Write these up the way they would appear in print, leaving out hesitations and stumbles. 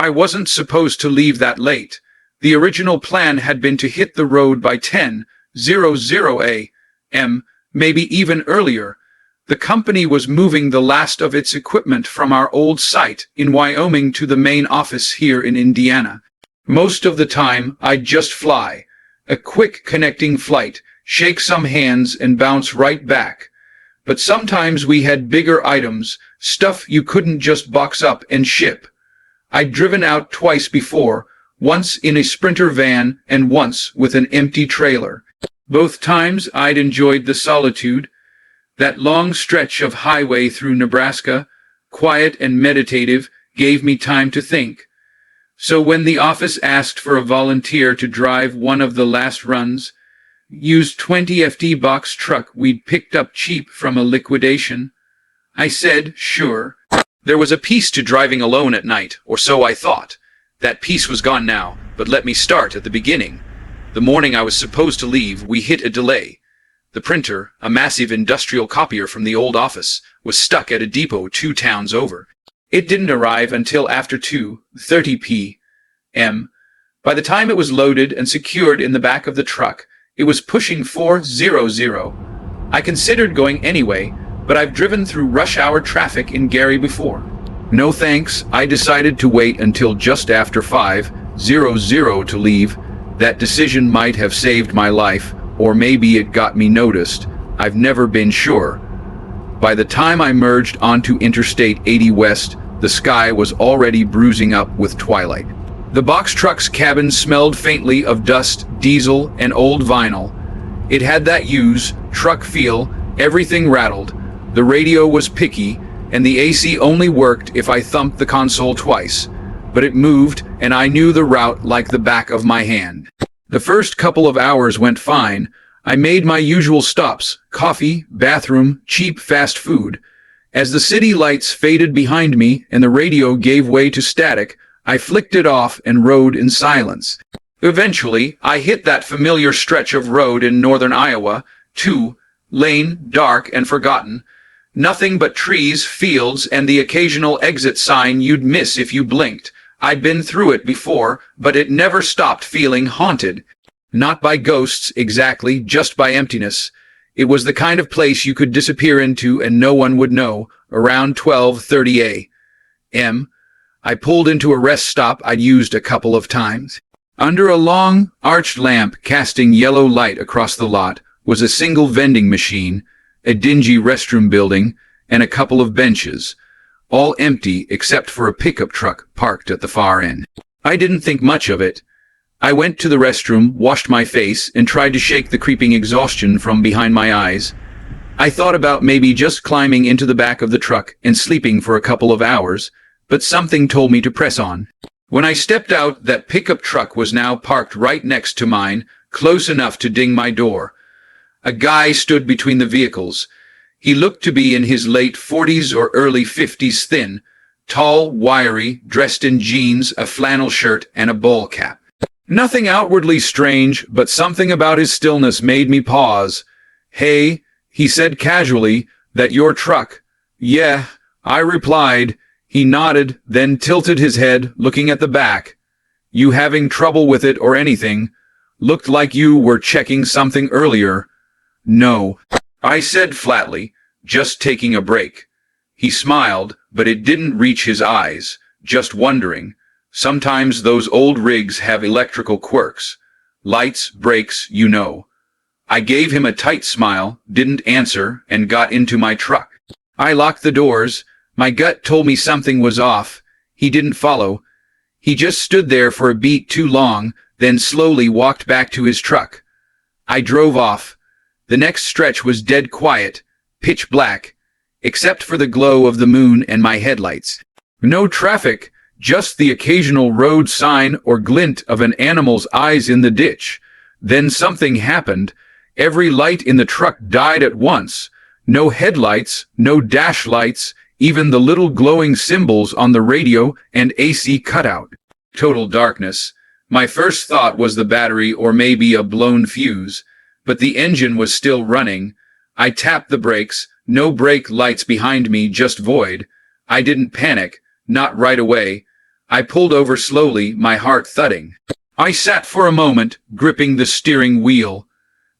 I wasn't supposed to leave that late. The original plan had been to hit the road by 10:00 a.m., maybe even earlier. The company was moving the last of its equipment from our old site in Wyoming to the main office here in Indiana. Most of the time, I'd just fly. A quick connecting flight, shake some hands and bounce right back. But sometimes we had bigger items, stuff you couldn't just box up and ship. I'd driven out twice before, once in a Sprinter van and once with an empty trailer. Both times I'd enjoyed the solitude. That long stretch of highway through Nebraska, quiet and meditative, gave me time to think. So when the office asked for a volunteer to drive one of the last runs, used 20 FD box truck we'd picked up cheap from a liquidation, I said, sure. There was a piece to driving alone at night, or so I thought. That piece was gone now, but let me start at the beginning. The morning I was supposed to leave, we hit a delay. The printer, a massive industrial copier from the old office, was stuck at a depot 2 towns over. It didn't arrive until after 2:30 p.m. By the time it was loaded and secured in the back of the truck, it was pushing 4:00. I considered going anyway, but I've driven through rush hour traffic in Gary before. No thanks, I decided to wait until just after 5:00 to leave. That decision might have saved my life, or maybe it got me noticed. I've never been sure. By the time I merged onto Interstate 80 West, the sky was already bruising up with twilight. The box truck's cabin smelled faintly of dust, diesel, and old vinyl. It had that used truck feel, everything rattled. The radio was picky, and the AC only worked if I thumped the console twice. But it moved, and I knew the route like the back of my hand. The first couple of hours went fine. I made my usual stops: coffee, bathroom, cheap fast food. As the city lights faded behind me and the radio gave way to static, I flicked it off and rode in silence. Eventually, I hit that familiar stretch of road in northern Iowa, 2-lane, dark and forgotten. Nothing but trees, fields, and the occasional exit sign you'd miss if you blinked. I'd been through it before, but it never stopped feeling haunted. Not by ghosts exactly, just by emptiness. It was the kind of place you could disappear into and no one would know. Around 12:30 a.m., I pulled into a rest stop I'd used a couple of times. Under a long, arched lamp casting yellow light across the lot was a single vending machine, a dingy restroom building, and a couple of benches, all empty except for a pickup truck parked at the far end. I didn't think much of it. I went to the restroom, washed my face, and tried to shake the creeping exhaustion from behind my eyes. I thought about maybe just climbing into the back of the truck and sleeping for a couple of hours, but something told me to press on. When I stepped out, that pickup truck was now parked right next to mine, close enough to ding my door. A guy stood between the vehicles. He looked to be in his late 40s or early 50s, thin, tall, wiry, dressed in jeans, a flannel shirt, and a ball cap. Nothing outwardly strange, but something about his stillness made me pause. "Hey," he said casually, "that your truck?" "Yeah," I replied. He nodded, then tilted his head, looking at the back. "You having trouble with it or anything? Looked like you were checking something earlier." "No," I said flatly, "just taking a break." He smiled, but it didn't reach his eyes, just wondering. Sometimes those old rigs have electrical quirks. Lights, brakes, you know. I gave him a tight smile, didn't answer, and got into my truck. I locked the doors. My gut told me something was off. He didn't follow. He just stood there for a beat too long, then slowly walked back to his truck. I drove off. The next stretch was dead quiet, pitch black, except for the glow of the moon and my headlights. No traffic, just the occasional road sign or glint of an animal's eyes in the ditch. Then something happened. Every light in the truck died at once. No headlights, no dash lights, even the little glowing symbols on the radio and AC cut out. Total darkness. My first thought was the battery or maybe a blown fuse, but the engine was still running. I tapped the brakes, no brake lights behind me, just void. I didn't panic, not right away. I pulled over slowly, my heart thudding. I sat for a moment, gripping the steering wheel.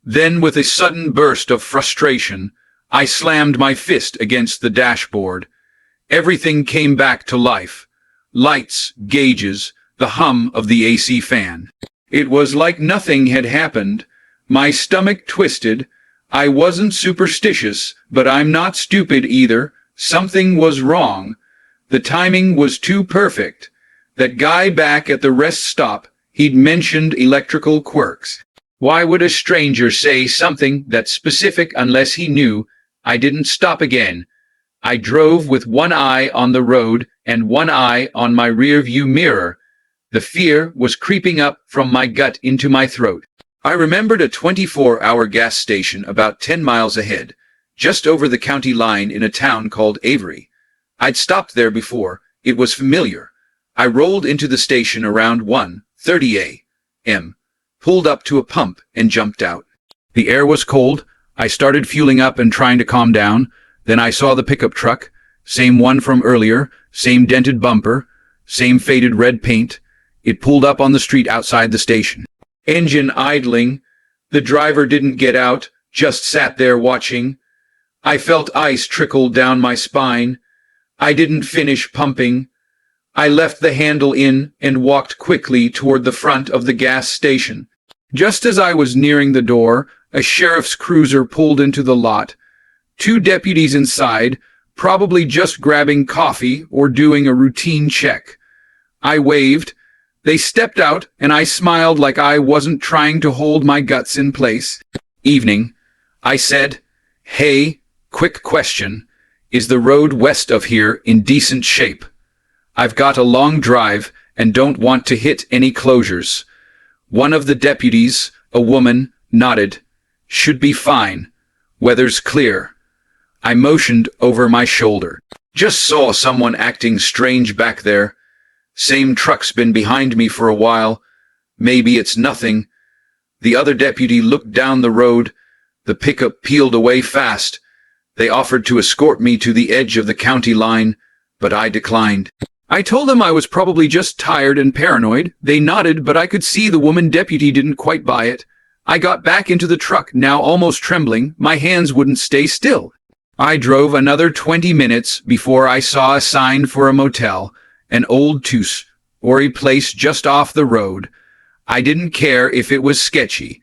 Then, with a sudden burst of frustration, I slammed my fist against the dashboard. Everything came back to life. Lights, gauges, the hum of the AC fan. It was like nothing had happened. My stomach twisted. I wasn't superstitious, but I'm not stupid either. Something was wrong. The timing was too perfect. That guy back at the rest stop, he'd mentioned electrical quirks. Why would a stranger say something that specific unless he knew? I didn't stop again. I drove with one eye on the road and one eye on my rear-view mirror. The fear was creeping up from my gut into my throat. I remembered a 24-hour gas station about 10 miles ahead, just over the county line in a town called Avery. I'd stopped there before. It was familiar. I rolled into the station around 1:30 a.m., pulled up to a pump, and jumped out. The air was cold. I started fueling up and trying to calm down. Then I saw the pickup truck, same one from earlier, same dented bumper, same faded red paint. It pulled up on the street outside the station. Engine idling. The driver didn't get out, just sat there watching. I felt ice trickle down my spine. I didn't finish pumping. I left the handle in and walked quickly toward the front of the gas station. Just as I was nearing the door, a sheriff's cruiser pulled into the lot. 2 deputies inside, probably just grabbing coffee or doing a routine check. I waved. They stepped out, and I smiled like I wasn't trying to hold my guts in place. Evening. I said, "Hey, quick question. Is the road west of here in decent shape? I've got a long drive and don't want to hit any closures." One of the deputies, a woman, nodded. "Should be fine. Weather's clear." I motioned over my shoulder. "Just saw someone acting strange back there. Same truck's been behind me for a while. Maybe it's nothing." The other deputy looked down the road. The pickup peeled away fast. They offered to escort me to the edge of the county line, but I declined. I told them I was probably just tired and paranoid. They nodded, but I could see the woman deputy didn't quite buy it. I got back into the truck, now almost trembling. My hands wouldn't stay still. I drove another 20 minutes before I saw a sign for a motel, an old two-story place just off the road. I didn't care if it was sketchy.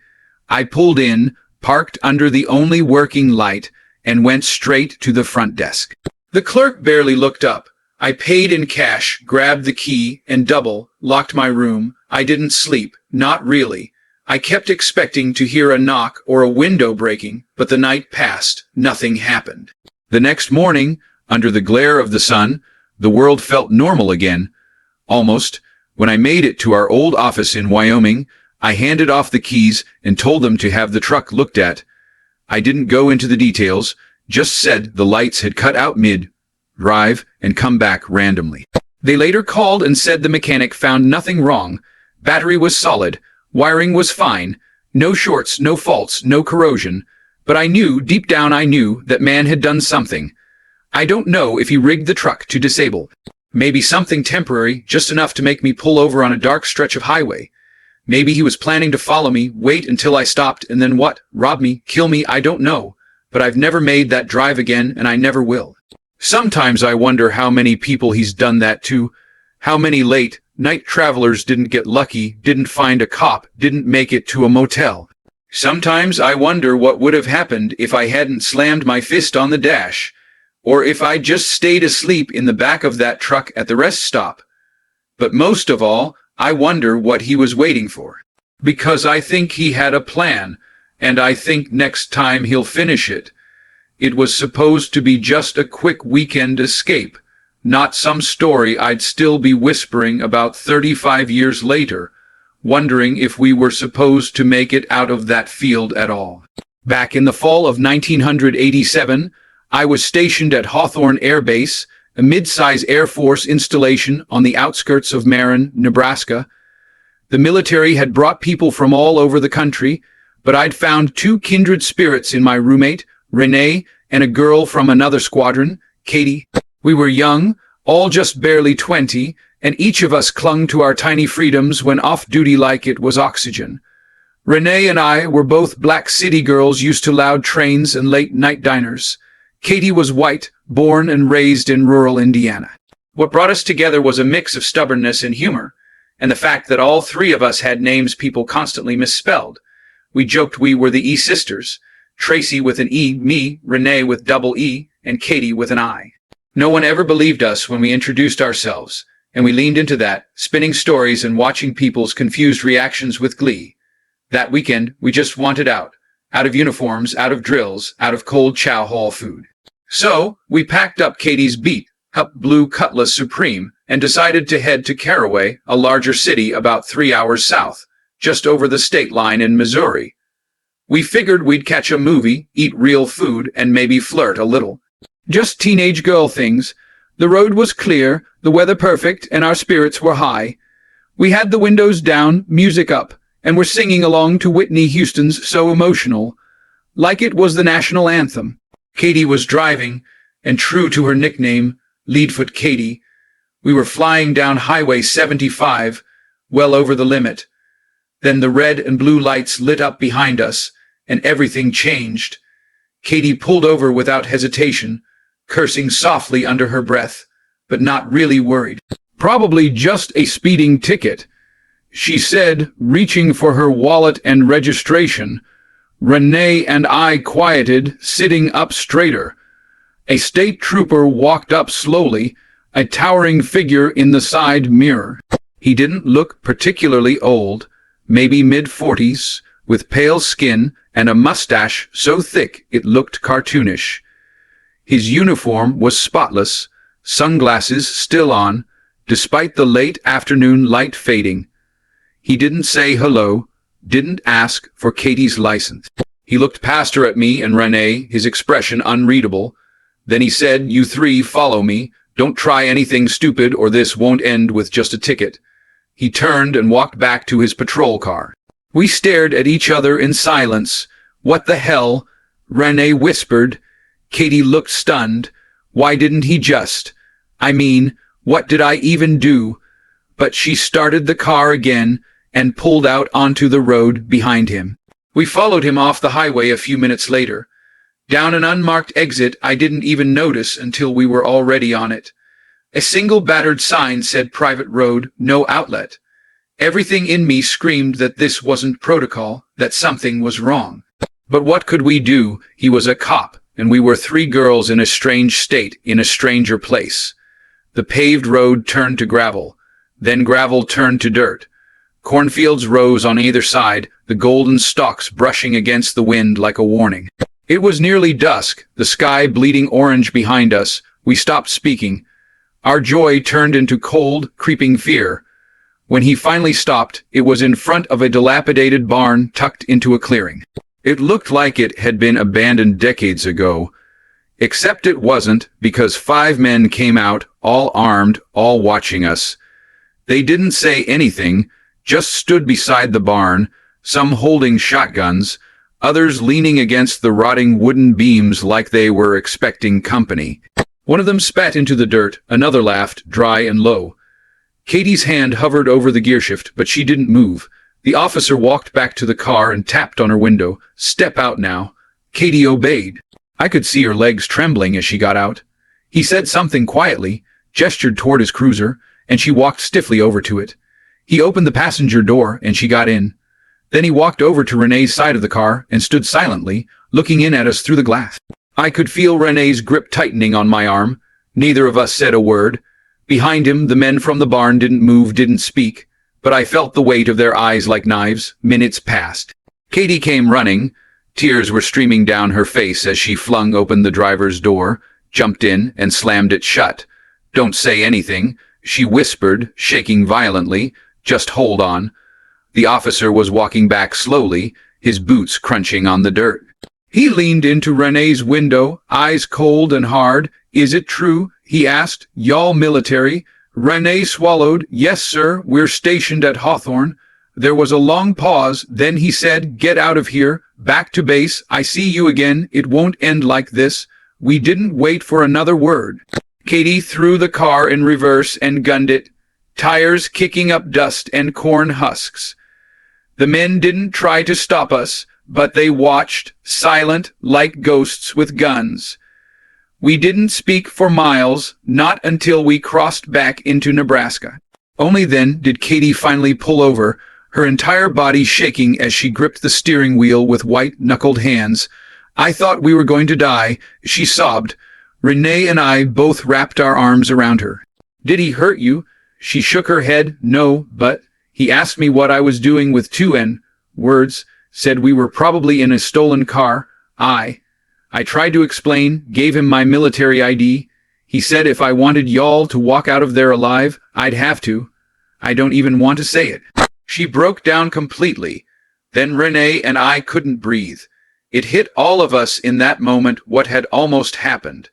I pulled in, parked under the only working light, and went straight to the front desk. The clerk barely looked up. I paid in cash, grabbed the key, and locked my room. I didn't sleep, not really. I kept expecting to hear a knock or a window breaking, but the night passed. Nothing happened. The next morning, under the glare of the sun, the world felt normal again. Almost. When I made it to our old office in Wyoming, I handed off the keys and told them to have the truck looked at. I didn't go into the details, just said the lights had cut out mid-drive and come back randomly. They later called and said the mechanic found nothing wrong. Battery was solid, wiring was fine, no shorts, no faults, no corrosion. But I knew, deep down I knew, that man had done something. I don't know if he rigged the truck to disable. Maybe something temporary, just enough to make me pull over on a dark stretch of highway. Maybe he was planning to follow me, wait until I stopped, and then what? Rob me, kill me, I don't know. But I've never made that drive again, and I never will. Sometimes I wonder how many people he's done that to. How many late-night travelers didn't get lucky, didn't find a cop, didn't make it to a motel. Sometimes I wonder what would have happened if I hadn't slammed my fist on the dash, or if I just stayed asleep in the back of that truck at the rest stop. But most of all, I wonder what he was waiting for. Because I think he had a plan, and I think next time he'll finish it. It was supposed to be just a quick weekend escape, not some story I'd still be whispering about 35 years later, wondering if we were supposed to make it out of that field at all. Back in the fall of 1987, I was stationed at Hawthorne Air Base, a mid-size Air Force installation on the outskirts of Marin, Nebraska. The military had brought people from all over the country, but I'd found 2 kindred spirits in my roommate, Renee, and a girl from another squadron, Katie. We were young, all just barely 20, and each of us clung to our tiny freedoms when off-duty like it was oxygen. Renee and I were both black city girls used to loud trains and late-night diners. Katie was white, born and raised in rural Indiana. What brought us together was a mix of stubbornness and humor, and the fact that all three of us had names people constantly misspelled. We joked we were the E-sisters, Tracy with an E, me, Renee with double E, and Katie with an I. No one ever believed us when we introduced ourselves, and we leaned into that, spinning stories and watching people's confused reactions with glee. That weekend, we just wanted out of uniforms, out of drills, out of cold chow hall food. So, we packed up Katie's beat-up blue Cutlass Supreme and decided to head to Caraway, a larger city about 3 hours south, just over the state line in Missouri. We figured we'd catch a movie, eat real food, and maybe flirt a little. Just teenage girl things. The road was clear, the weather perfect, and our spirits were high. We had the windows down, music up, and were singing along to Whitney Houston's So Emotional, like it was the national anthem. Katie was driving, and true to her nickname, Leadfoot Katie, we were flying down Highway 75, well over the limit. Then the red and blue lights lit up behind us, and everything changed. Katie pulled over without hesitation, cursing softly under her breath, but not really worried. Probably just a speeding ticket, she said, reaching for her wallet and registration. Renee and I quieted, sitting up straighter. A state trooper walked up slowly, a towering figure in the side mirror. He didn't look particularly old, maybe mid-40s, with pale skin and a mustache so thick it looked cartoonish. His uniform was spotless, sunglasses still on, despite the late afternoon light fading. He didn't say hello, didn't ask for Katie's license. He looked past her at me and Renee, his expression unreadable. Then he said, "You three follow me. Don't try anything stupid or this won't end with just a ticket." He turned and walked back to his patrol car. We stared at each other in silence. "What the hell?" Renee whispered. Katie looked stunned. "Why didn't he just? I mean, what did I even do?" But she started the car again and pulled out onto the road behind him. We followed him off the highway a few minutes later. Down an unmarked exit I didn't even notice until we were already on it. A single battered sign said private road, no outlet. Everything in me screamed that this wasn't protocol, that something was wrong. But what could we do? He was a cop, and we were three girls in a strange state, in a stranger place. The paved road turned to gravel. Then gravel turned to dirt. Cornfields rose on either side, the golden stalks brushing against the wind like a warning. It was nearly dusk, the sky bleeding orange behind us. We stopped speaking. Our joy turned into cold, creeping fear. When he finally stopped, it was in front of a dilapidated barn tucked into a clearing. It looked like it had been abandoned decades ago. Except it wasn't, because 5 men came out, all armed, all watching us. They didn't say anything, just stood beside the barn, some holding shotguns, others leaning against the rotting wooden beams like they were expecting company. One of them spat into the dirt, another laughed, dry and low. Katie's hand hovered over the gearshift, but she didn't move. The officer walked back to the car and tapped on her window. "Step out now." Katie obeyed. I could see her legs trembling as she got out. He said something quietly, gestured toward his cruiser, and she walked stiffly over to it. He opened the passenger door, and she got in. Then he walked over to Renee's side of the car and stood silently, looking in at us through the glass. I could feel Renee's grip tightening on my arm. Neither of us said a word. Behind him, the men from the barn didn't move, didn't speak, but I felt the weight of their eyes like knives. Minutes passed. Katie came running. Tears were streaming down her face as she flung open the driver's door, jumped in, and slammed it shut. "Don't say anything," she whispered, shaking violently. "Just hold on." The officer was walking back slowly, his boots crunching on the dirt. He leaned into Renee's window, eyes cold and hard. "Is it true?" he asked. "Y'all military?" Renee swallowed. "Yes, sir, we're stationed at Hawthorne." There was a long pause, then he said, "Get out of here, back to base. I see you again. It won't end like this." We didn't wait for another word. Katie threw the car in reverse and gunned it. tires kicking up dust and corn husks. The men didn't try to stop us, but they watched, silent like ghosts with guns. We didn't speak for miles, not until we crossed back into Nebraska. Only then did Katie finally pull over, her entire body shaking as she gripped the steering wheel with white-knuckled hands. "I thought we were going to die," she sobbed. Renee and I both wrapped our arms around her. "Did he hurt you?" She shook her head. "No, but he asked me what I was doing with 2 words, said we were probably in a stolen car. I tried to explain, gave him my military ID. He said if I wanted y'all to walk out of there alive, I'd have to. I don't even want to say it." She broke down completely. Then Renee and I couldn't breathe. It hit all of us in that moment what had almost happened,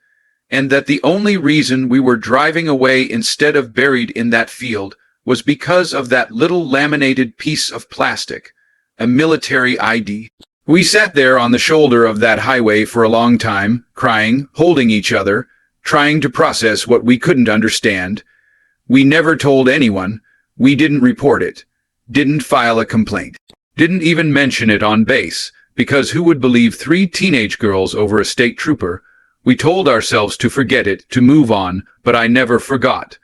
and that the only reason we were driving away instead of buried in that field was because of that little laminated piece of plastic, a military ID. We sat there on the shoulder of that highway for a long time, crying, holding each other, trying to process what we couldn't understand. We never told anyone. We didn't report it, didn't file a complaint, didn't even mention it on base, because who would believe 3 teenage girls over a state trooper? We told ourselves to forget it, to move on, but I never forgot.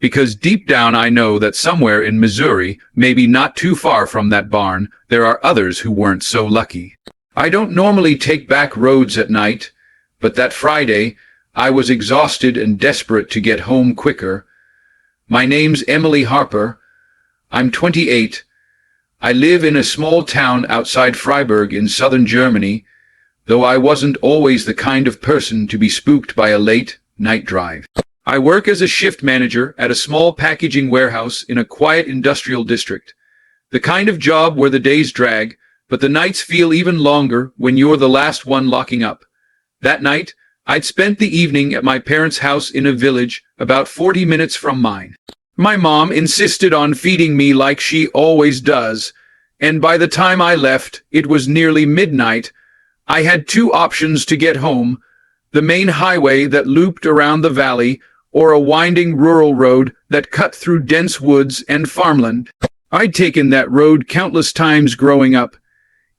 Because deep down I know that somewhere in Missouri, maybe not too far from that barn, there are others who weren't so lucky. I don't normally take back roads at night, but that Friday, I was exhausted and desperate to get home quicker. My name's Emily Harper. I'm 28. I live in a small town outside Freiburg in southern Germany, though I wasn't always the kind of person to be spooked by a late night drive. I work as a shift manager at a small packaging warehouse in a quiet industrial district. The kind of job where the days drag, but the nights feel even longer when you're the last one locking up. That night, I'd spent the evening at my parents' house in a village about 40 minutes from mine. My mom insisted on feeding me like she always does, and by the time I left, it was nearly midnight. I had 2 options to get home: the main highway that looped around the valley, or a winding rural road that cut through dense woods and farmland. I'd taken that road countless times growing up.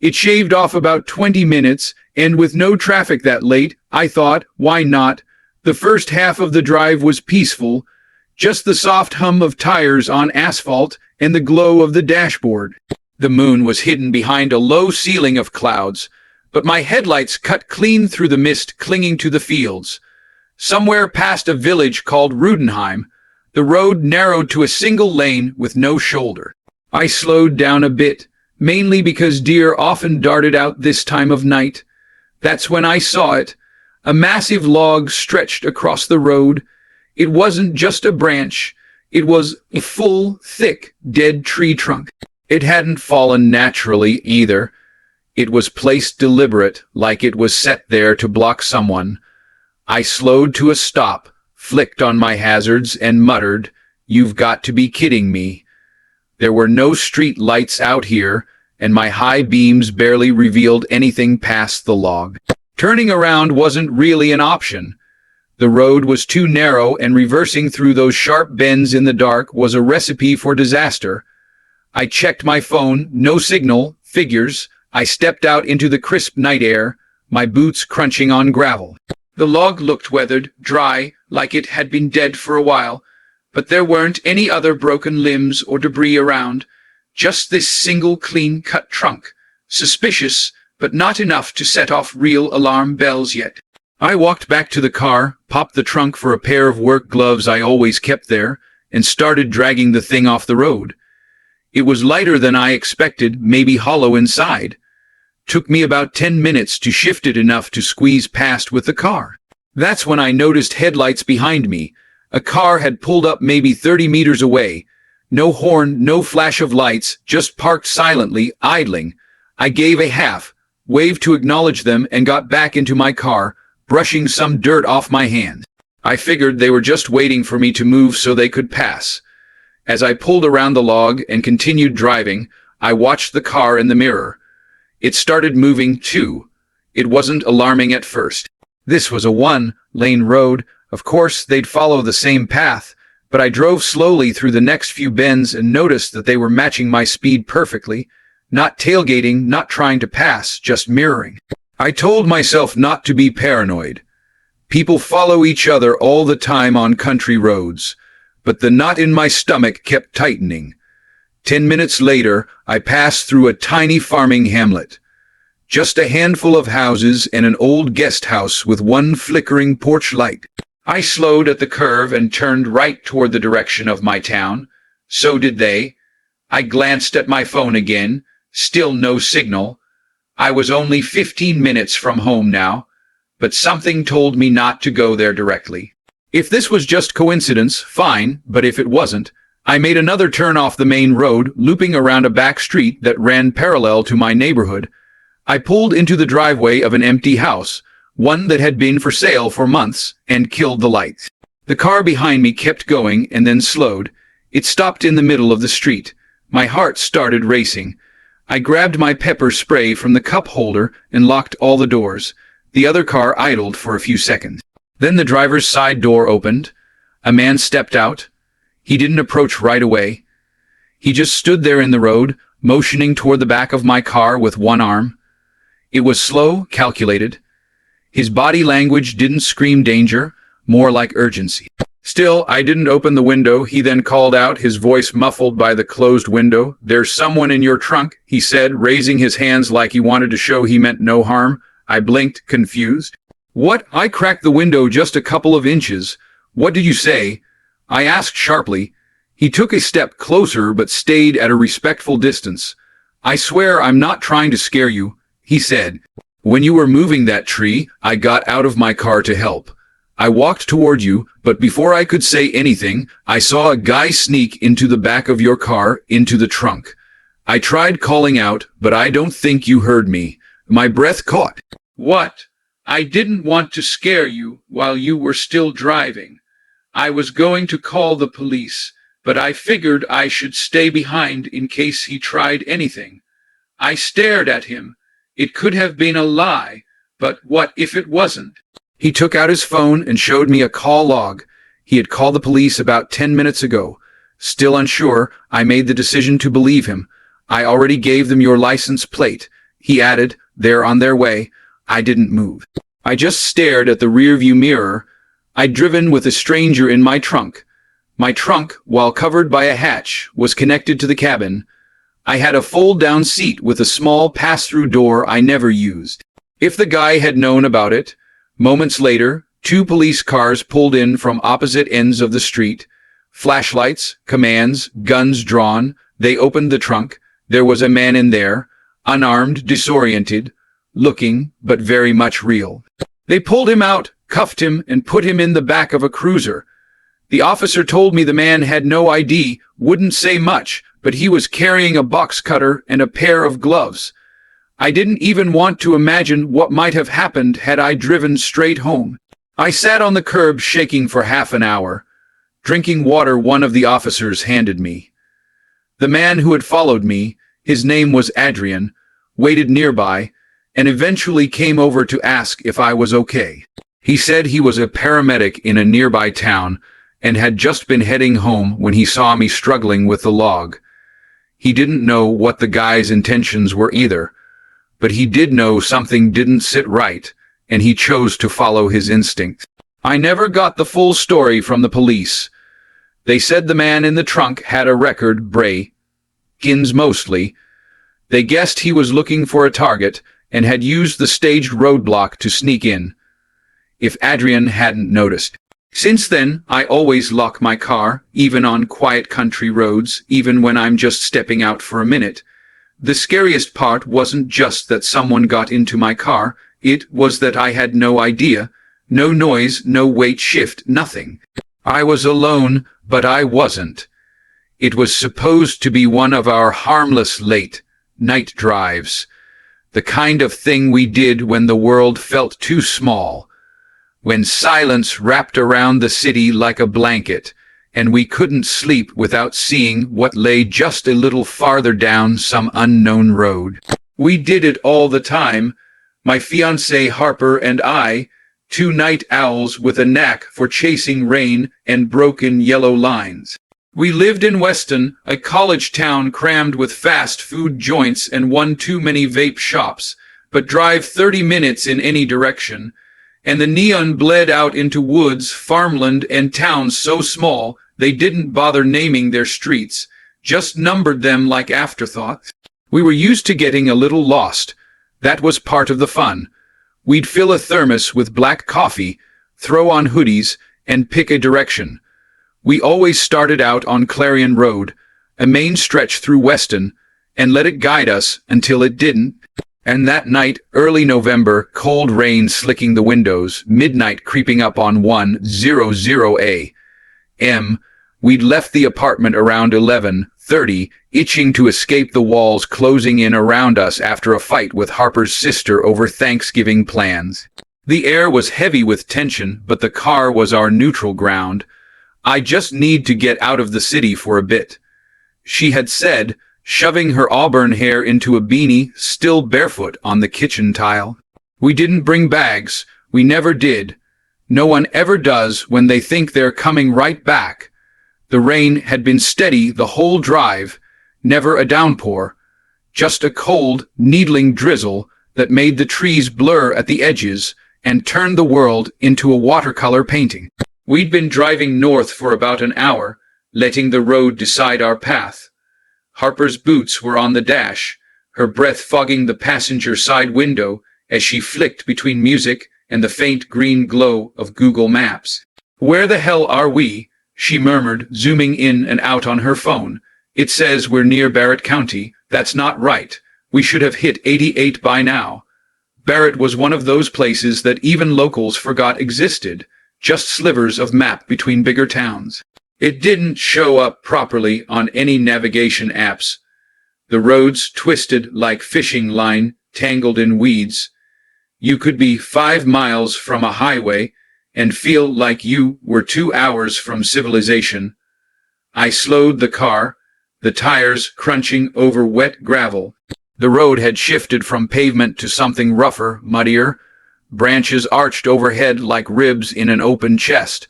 It shaved off about 20 minutes, and with no traffic that late, I thought, why not? The first half of the drive was peaceful, just the soft hum of tires on asphalt and the glow of the dashboard. The moon was hidden behind a low ceiling of clouds, but my headlights cut clean through the mist clinging to the fields. Somewhere past a village called Rudenheim, the road narrowed to a single lane with no shoulder. I slowed down a bit, mainly because deer often darted out this time of night. That's when I saw it. A massive log stretched across the road. It wasn't just a branch. It was a full, thick, dead tree trunk. It hadn't fallen naturally either. It was placed deliberate, like it was set there to block someone. I slowed to a stop, flicked on my hazards, and muttered, "You've got to be kidding me." There were no street lights out here, and my high beams barely revealed anything past the log. Turning around wasn't really an option. The road was too narrow, and reversing through those sharp bends in the dark was a recipe for disaster. I checked my phone, no signal, figures. I stepped out into the crisp night air, my boots crunching on gravel. The log looked weathered, dry, like it had been dead for a while, but there weren't any other broken limbs or debris around, just this single clean-cut trunk. Suspicious, but not enough to set off real alarm bells yet. I walked back to the car, popped the trunk for a pair of work gloves I always kept there, and started dragging the thing off the road. It was lighter than I expected, maybe hollow inside. Took me about 10 minutes to shift it enough to squeeze past with the car. That's when I noticed headlights behind me. A car had pulled up maybe 30 meters away. No horn, no flash of lights, just parked silently, idling. I gave a half wave to acknowledge them and got back into my car, brushing some dirt off my hands. I figured they were just waiting for me to move so they could pass. As I pulled around the log and continued driving, I watched the car in the mirror. It started moving, too. It wasn't alarming at first. This was a 1-lane road. Of course, they'd follow the same path, but I drove slowly through the next few bends and noticed that they were matching my speed perfectly. Not tailgating, not trying to pass, just mirroring. I told myself not to be paranoid. People follow each other all the time on country roads, but the knot in my stomach kept tightening. 10 minutes later, I passed through a tiny farming hamlet. Just a handful of houses and an old guest house with one flickering porch light. I slowed at the curve and turned right toward the direction of my town. So did they. I glanced at my phone again. Still no signal. I was only 15 minutes from home now, but something told me not to go there directly. If this was just coincidence, fine, but if it wasn't, I made another turn off the main road, looping around a back street that ran parallel to my neighborhood. I pulled into the driveway of an empty house, one that had been for sale for months, and killed the lights. The car behind me kept going and then slowed. It stopped in the middle of the street. My heart started racing. I grabbed my pepper spray from the cup holder and locked all the doors. The other car idled for a few seconds. Then the driver's side door opened. A man stepped out. He didn't approach right away. He just stood there in the road, motioning toward the back of my car with one arm. It was slow, calculated. His body language didn't scream danger, more like urgency. Still, I didn't open the window. He then called out, his voice muffled by the closed window. "There's someone in your trunk," he said, raising his hands like he wanted to show he meant no harm. I blinked, confused. "What?" I cracked the window just a couple of inches. "What did you say?" I asked sharply. He took a step closer but stayed at a respectful distance. "I swear I'm not trying to scare you," he said. "When you were moving that tree, I got out of my car to help. I walked toward you, but before I could say anything, I saw a guy sneak into the back of your car, into the trunk. I tried calling out, but I don't think you heard me. My breath caught." "What?" "I didn't want to scare you while you were still driving. I was going to call the police, but I figured I should stay behind in case he tried anything. I stared at him. It could have been a lie, but what if it wasn't?" He took out his phone and showed me a call log. He had called the police about 10 minutes ago. Still unsure, I made the decision to believe him. "I already gave them your license plate," he added. "They're on their way." I didn't move. I just stared at the rearview mirror. I'd driven with a stranger in my trunk. My trunk, while covered by a hatch, was connected to the cabin. I had a fold-down seat with a small pass-through door I never used. If the guy had known about it. Moments later, 2 police cars pulled in from opposite ends of the street. Flashlights, commands, guns drawn. They opened the trunk. There was a man in there, unarmed, disoriented, looking, but very much real. They pulled him out, cuffed him, and put him in the back of a cruiser. The officer told me the man had no ID, wouldn't say much, but he was carrying a box cutter and a pair of gloves. I didn't even want to imagine what might have happened had I driven straight home. I sat on the curb shaking for half an hour, drinking water one of the officers handed me. The man who had followed me, his name was Adrian, waited nearby, and eventually came over to ask if I was okay. He said he was a paramedic in a nearby town and had just been heading home when he saw me struggling with the log. He didn't know what the guy's intentions were either, but he did know something didn't sit right, and he chose to follow his instinct. I never got the full story from the police. They said the man in the trunk had a record, break-ins mostly. They guessed he was looking for a target and had used the staged roadblock to sneak in, if Adrian hadn't noticed. Since then, I always lock my car, even on quiet country roads, even when I'm just stepping out for a minute. The scariest part wasn't just that someone got into my car, it was that I had no idea, no noise, no weight shift, nothing. I was alone, but I wasn't. It was supposed to be one of our harmless late-night drives, the kind of thing we did when the world felt too small, when silence wrapped around the city like a blanket, and we couldn't sleep without seeing what lay just a little farther down some unknown road. We did it all the time, my fiancée Harper and I, two night owls with a knack for chasing rain and broken yellow lines. We lived in Weston, a college town crammed with fast food joints and one too many vape shops, but drive 30 minutes in any direction, and the neon bled out into woods, farmland, and towns so small they didn't bother naming their streets, just numbered them like afterthoughts. We were used to getting a little lost. That was part of the fun. We'd fill a thermos with black coffee, throw on hoodies, and pick a direction. We always started out on Clarion Road, a main stretch through Weston, and let it guide us until it didn't. And that night, early November, cold rain slicking the windows, midnight creeping up on 1:00 a.m., we'd left the apartment around 11:30, itching to escape the walls closing in around us after a fight with Harper's sister over Thanksgiving plans. The air was heavy with tension, but the car was our neutral ground. I just need to get out of the city for a bit, she had said, shoving her auburn hair into a beanie, still barefoot on the kitchen tile. We didn't bring bags. We never did. No one ever does when they think they're coming right back. The rain had been steady the whole drive, never a downpour, just a cold, needling drizzle that made the trees blur at the edges and turned the world into a watercolor painting. We'd been driving north for about an hour, letting the road decide our path. Harper's boots were on the dash, her breath fogging the passenger side window as she flicked between music and the faint green glow of Google Maps. "Where the hell are we?" she murmured, zooming in and out on her phone. "It says we're near Barrett County. That's not right. We should have hit 88 by now." Barrett was one of those places that even locals forgot existed, just slivers of map between bigger towns. It didn't show up properly on any navigation apps. The roads twisted like fishing line tangled in weeds. You could be 5 miles from a highway and feel like you were 2 hours from civilization. I slowed the car, the tires crunching over wet gravel. The road had shifted from pavement to something rougher, muddier. Branches arched overhead like ribs in an open chest.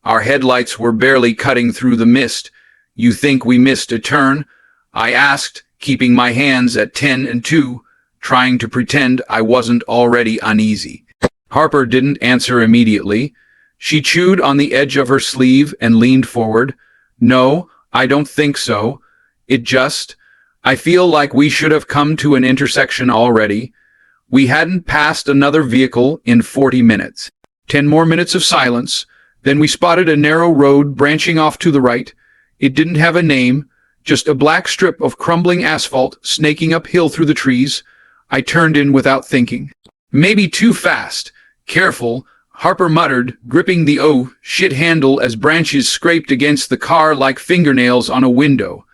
Our headlights were barely cutting through the mist. "You think we missed a turn?" I asked, keeping my hands at 10 and 2, trying to pretend I wasn't already uneasy. Harper didn't answer immediately. She chewed on the edge of her sleeve and leaned forward. "No, I don't think so. I feel like we should have come to an intersection already. We hadn't passed another vehicle in 40 minutes. 10 more minutes of silence. Then we spotted a narrow road branching off to the right. It didn't have a name, just a black strip of crumbling asphalt snaking uphill through the trees. I turned in without thinking. "Maybe too fast. Careful," Harper muttered, gripping the shit handle as branches scraped against the car like fingernails on a window.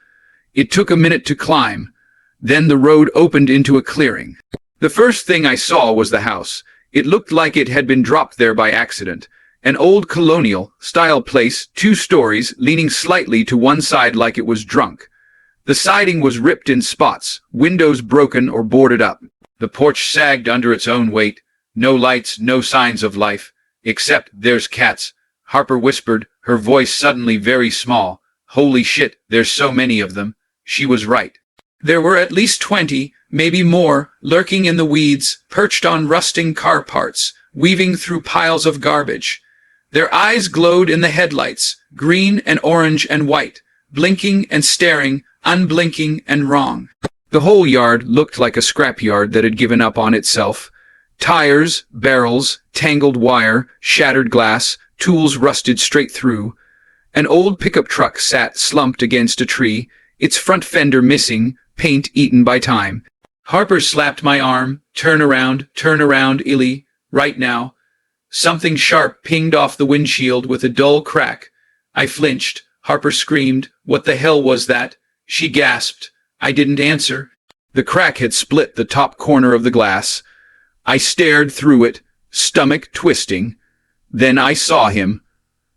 It took a minute to climb. Then the road opened into a clearing. The first thing I saw was the house. It looked like it had been dropped there by accident. An old colonial-style place, 2 stories, leaning slightly to one side like it was drunk. The siding was ripped in spots, windows broken or boarded up. The porch sagged under its own weight. No lights, no signs of life. "Except there's cats," Harper whispered, her voice suddenly very small. "Holy shit, there's so many of them." She was right. There were at least 20, maybe more, lurking in the weeds, perched on rusting car parts, weaving through piles of garbage. Their eyes glowed in the headlights, green and orange and white, blinking and staring, unblinking and wrong. The whole yard looked like a scrapyard that had given up on itself. Tires, barrels, tangled wire, shattered glass, tools rusted straight through. An old pickup truck sat slumped against a tree, its front fender missing, paint eaten by time. Harper slapped my arm. Turn around, Illy, right now." Something sharp pinged off the windshield with a dull crack. I flinched. Harper screamed. "What the hell was that?" She gasped. I didn't answer. The crack had split the top corner of the glass. I stared through it, stomach twisting. Then I saw him.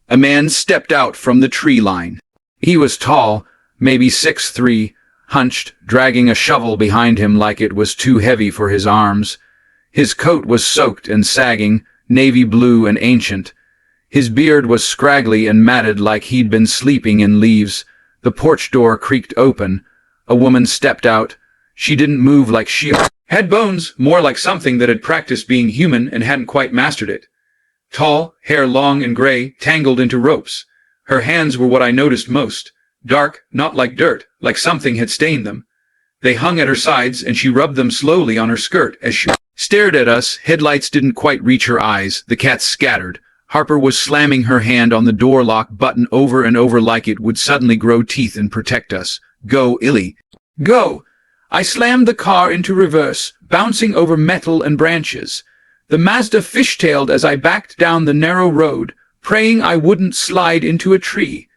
A man stepped out from the tree line. He was tall, maybe 6'3", hunched, dragging a shovel behind him like it was too heavy for his arms. His coat was soaked and sagging, navy blue and ancient. His beard was scraggly and matted like he'd been sleeping in leaves. The porch door creaked open. A woman stepped out. She didn't move like she had bones, more like something that had practiced being human and hadn't quite mastered it. Tall, hair long and gray, tangled into ropes. Her hands were what I noticed most. Dark, not like dirt, like something had stained them. They hung at her sides, and she rubbed them slowly on her skirt as she stared at us. Headlights didn't quite reach her eyes. The cats scattered. Harper was slamming her hand on the door lock button over and over like it would suddenly grow teeth and protect us. Go, Illy. Go! I slammed the car into reverse, bouncing over metal and branches. The Mazda fishtailed as I backed down the narrow road, praying I wouldn't slide into a tree.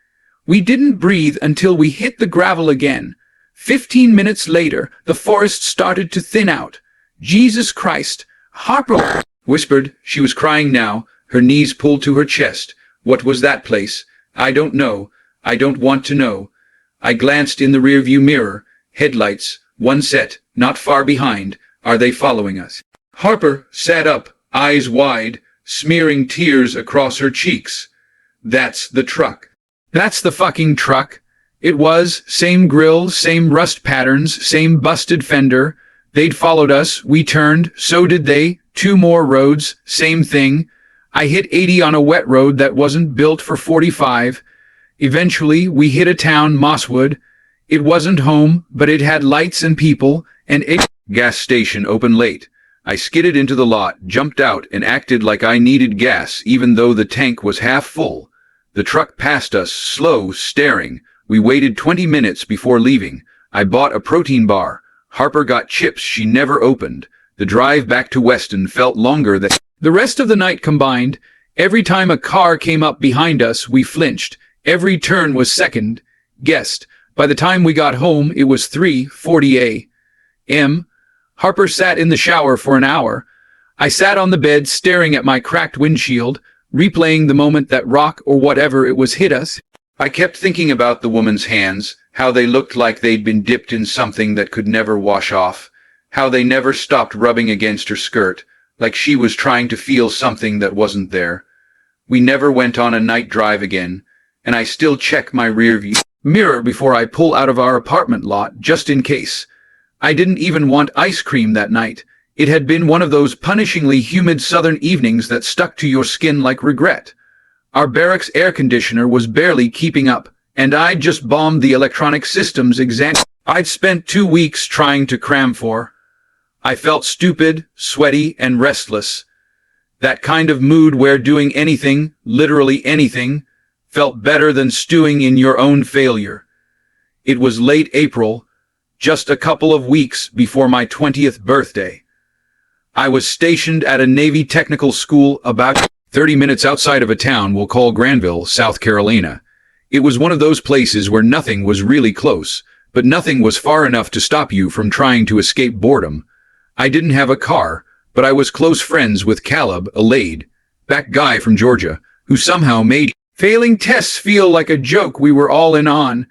We didn't breathe until we hit the gravel again. 15 minutes later, the forest started to thin out. Jesus Christ, Harper whispered. She was crying now, her knees pulled to her chest. What was that place? I don't know. I don't want to know. I glanced in the rearview mirror. Headlights, one set, not far behind. Are they following us? Harper sat up, eyes wide, smearing tears across her cheeks. That's the truck. That's the fucking truck. It was. Same grill, same rust patterns, same busted fender. They'd followed us. We turned. So did they. 2 more roads. Same thing. I hit 80 on a wet road that wasn't built for 45. Eventually, we hit a town, Mosswood. It wasn't home, but it had lights and people, and a gas station open late. I skidded into the lot, jumped out, and acted like I needed gas even though the tank was half full. The truck passed us, slow, staring. We waited 20 minutes before leaving. I bought a protein bar. Harper got chips she never opened. The drive back to Weston felt longer than the rest of the night combined. Every time a car came up behind us, we flinched. Every turn was second guessed. By the time we got home, it was 3:40 a.m. Harper sat in the shower for an hour. I sat on the bed staring at my cracked windshield, replaying the moment that rock or whatever it was hit us. I kept thinking about the woman's hands, how they looked like they'd been dipped in something that could never wash off, how they never stopped rubbing against her skirt, like she was trying to feel something that wasn't there. We never went on a night drive again, and I still check my rearview mirror before I pull out of our apartment lot, just in case. I didn't even want ice cream that night. It had been one of those punishingly humid southern evenings that stuck to your skin like regret. Our barracks air conditioner was barely keeping up, and I'd just bombed the electronic systems exam I'd spent 2 weeks trying to cram for. I felt stupid, sweaty, and restless. That kind of mood where doing anything, literally anything, felt better than stewing in your own failure. It was late April, just a couple of weeks before my 20th birthday. I was stationed at a Navy technical school about 30 minutes outside of a town we'll call Granville, South Carolina. It was one of those places where nothing was really close, but nothing was far enough to stop you from trying to escape boredom. I didn't have a car, but I was close friends with Caleb, a laid-back guy from Georgia, who somehow made failing tests feel like a joke we were all in on.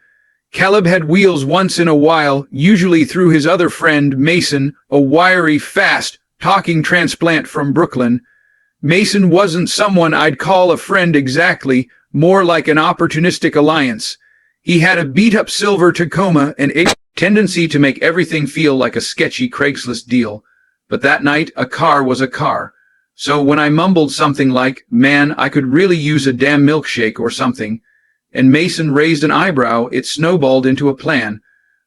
Caleb had wheels once in a while, usually through his other friend, Mason, a wiry, fast-talking transplant from Brooklyn. Mason wasn't someone I'd call a friend exactly, more like an opportunistic alliance. He had a beat-up silver Tacoma and a tendency to make everything feel like a sketchy Craigslist deal. But that night, a car was a car. So when I mumbled something like, "Man, I could really use a damn milkshake or something," and Mason raised an eyebrow, it snowballed into a plan.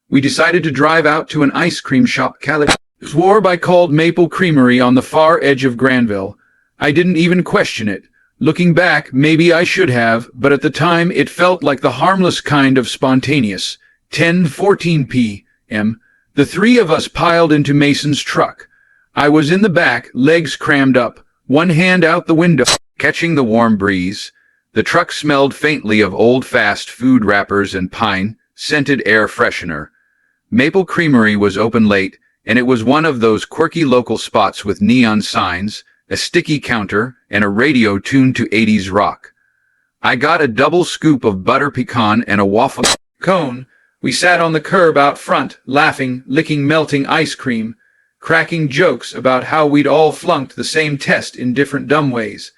We decided to drive out to an ice cream shop Caleb swore by called Maple Creamery on the far edge of Granville. I didn't even question it. Looking back, maybe I should have, but at the time it felt like the harmless kind of spontaneous. 10:14 p.m. The 3 of us piled into Mason's truck. I was in the back, legs crammed up, one hand out the window, catching the warm breeze. The truck smelled faintly of old fast food wrappers and pine-scented air freshener. Maple Creamery was open late, and it was one of those quirky local spots with neon signs, a sticky counter, and a radio tuned to 80s rock. I got a double scoop of butter pecan and a waffle cone. We sat on the curb out front, laughing, licking melting ice cream. cracking jokes about how we'd all flunked the same test in different dumb ways.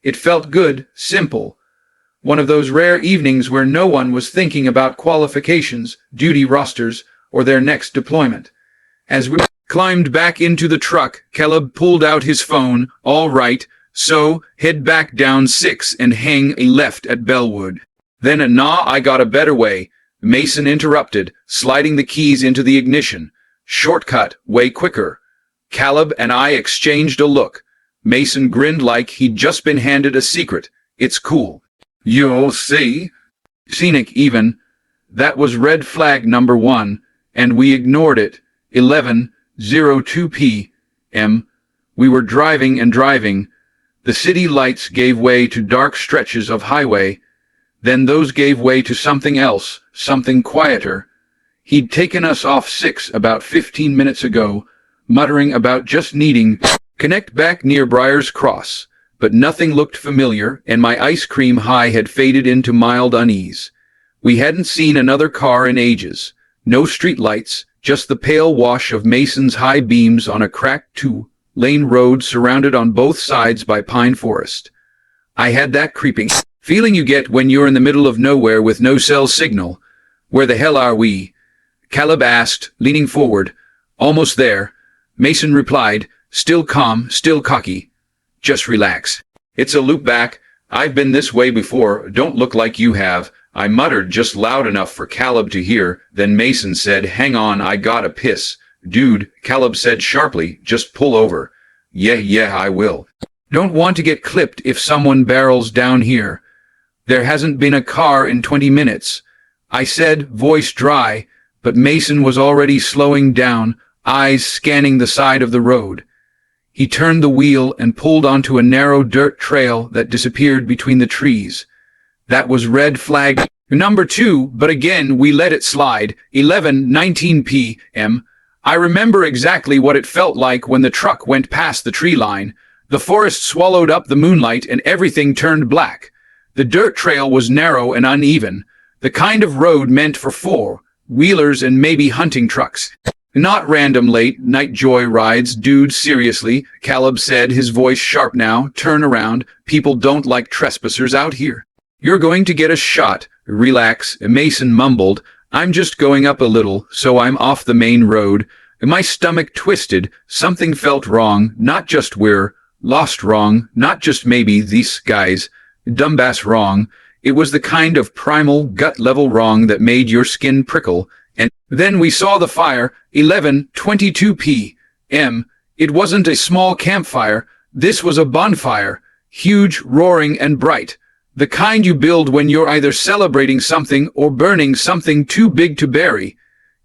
It felt good, simple. One of those rare evenings where no one was thinking about qualifications, duty rosters, or their next deployment. As we climbed back into the truck, Caleb pulled out his phone. All right, so head back down 6 and hang a left at Bellwood. Then I got a better way, Mason interrupted, sliding the keys into the ignition. Shortcut, way quicker. Caleb and I exchanged a look. Mason grinned like he'd just been handed a secret. It's cool. You'll see. Scenic even. That was red flag number 1, and we ignored it. 11:02 p.m. We were driving and driving. The city lights gave way to dark stretches of highway. Then those gave way to something else, something quieter. He'd taken us off 6 about 15 minutes ago, muttering about just needing connect back near Briar's Cross. But nothing looked familiar, and my ice cream high had faded into mild unease. We hadn't seen another car in ages. No streetlights, just the pale wash of Mason's high beams on a cracked 2-lane road surrounded on both sides by pine forest. I had that creeping feeling you get when you're in the middle of nowhere with no cell signal. Where the hell are we? Caleb asked, leaning forward. Almost there. Mason replied, still calm, still cocky. Just relax. It's a loop back. I've been this way before. Don't look like you have. I muttered just loud enough for Caleb to hear. Then Mason said, hang on, I gotta piss. Dude, Caleb said sharply, just pull over. Yeah, I will. Don't want to get clipped if someone barrels down here. There hasn't been a car in 20 minutes. I said, voice dry, but Mason was already slowing down, eyes scanning the side of the road. He turned the wheel and pulled onto a narrow dirt trail that disappeared between the trees. That was red flag number 2, but again we let it slide. 11:19 p.m. I remember exactly what it felt like when the truck went past the tree line. The forest swallowed up the moonlight and everything turned black. The dirt trail was narrow and uneven, the kind of road meant for 4-wheelers and maybe hunting trucks. Not random late-night joy rides, dude, seriously, Caleb said, his voice sharp now. Turn around. People don't like trespassers out here. You're going to get a shot. Relax, Mason mumbled. I'm just going up a little, so I'm off the main road. My stomach twisted. Something felt wrong. Not just we're lost wrong. Not just maybe these guys. Dumbass wrong. It was the kind of primal, gut-level wrong that made your skin prickle. And then we saw the fire. 11:22 p.m. It wasn't a small campfire. This was a bonfire. Huge, roaring, and bright. The kind you build when you're either celebrating something or burning something too big to bury.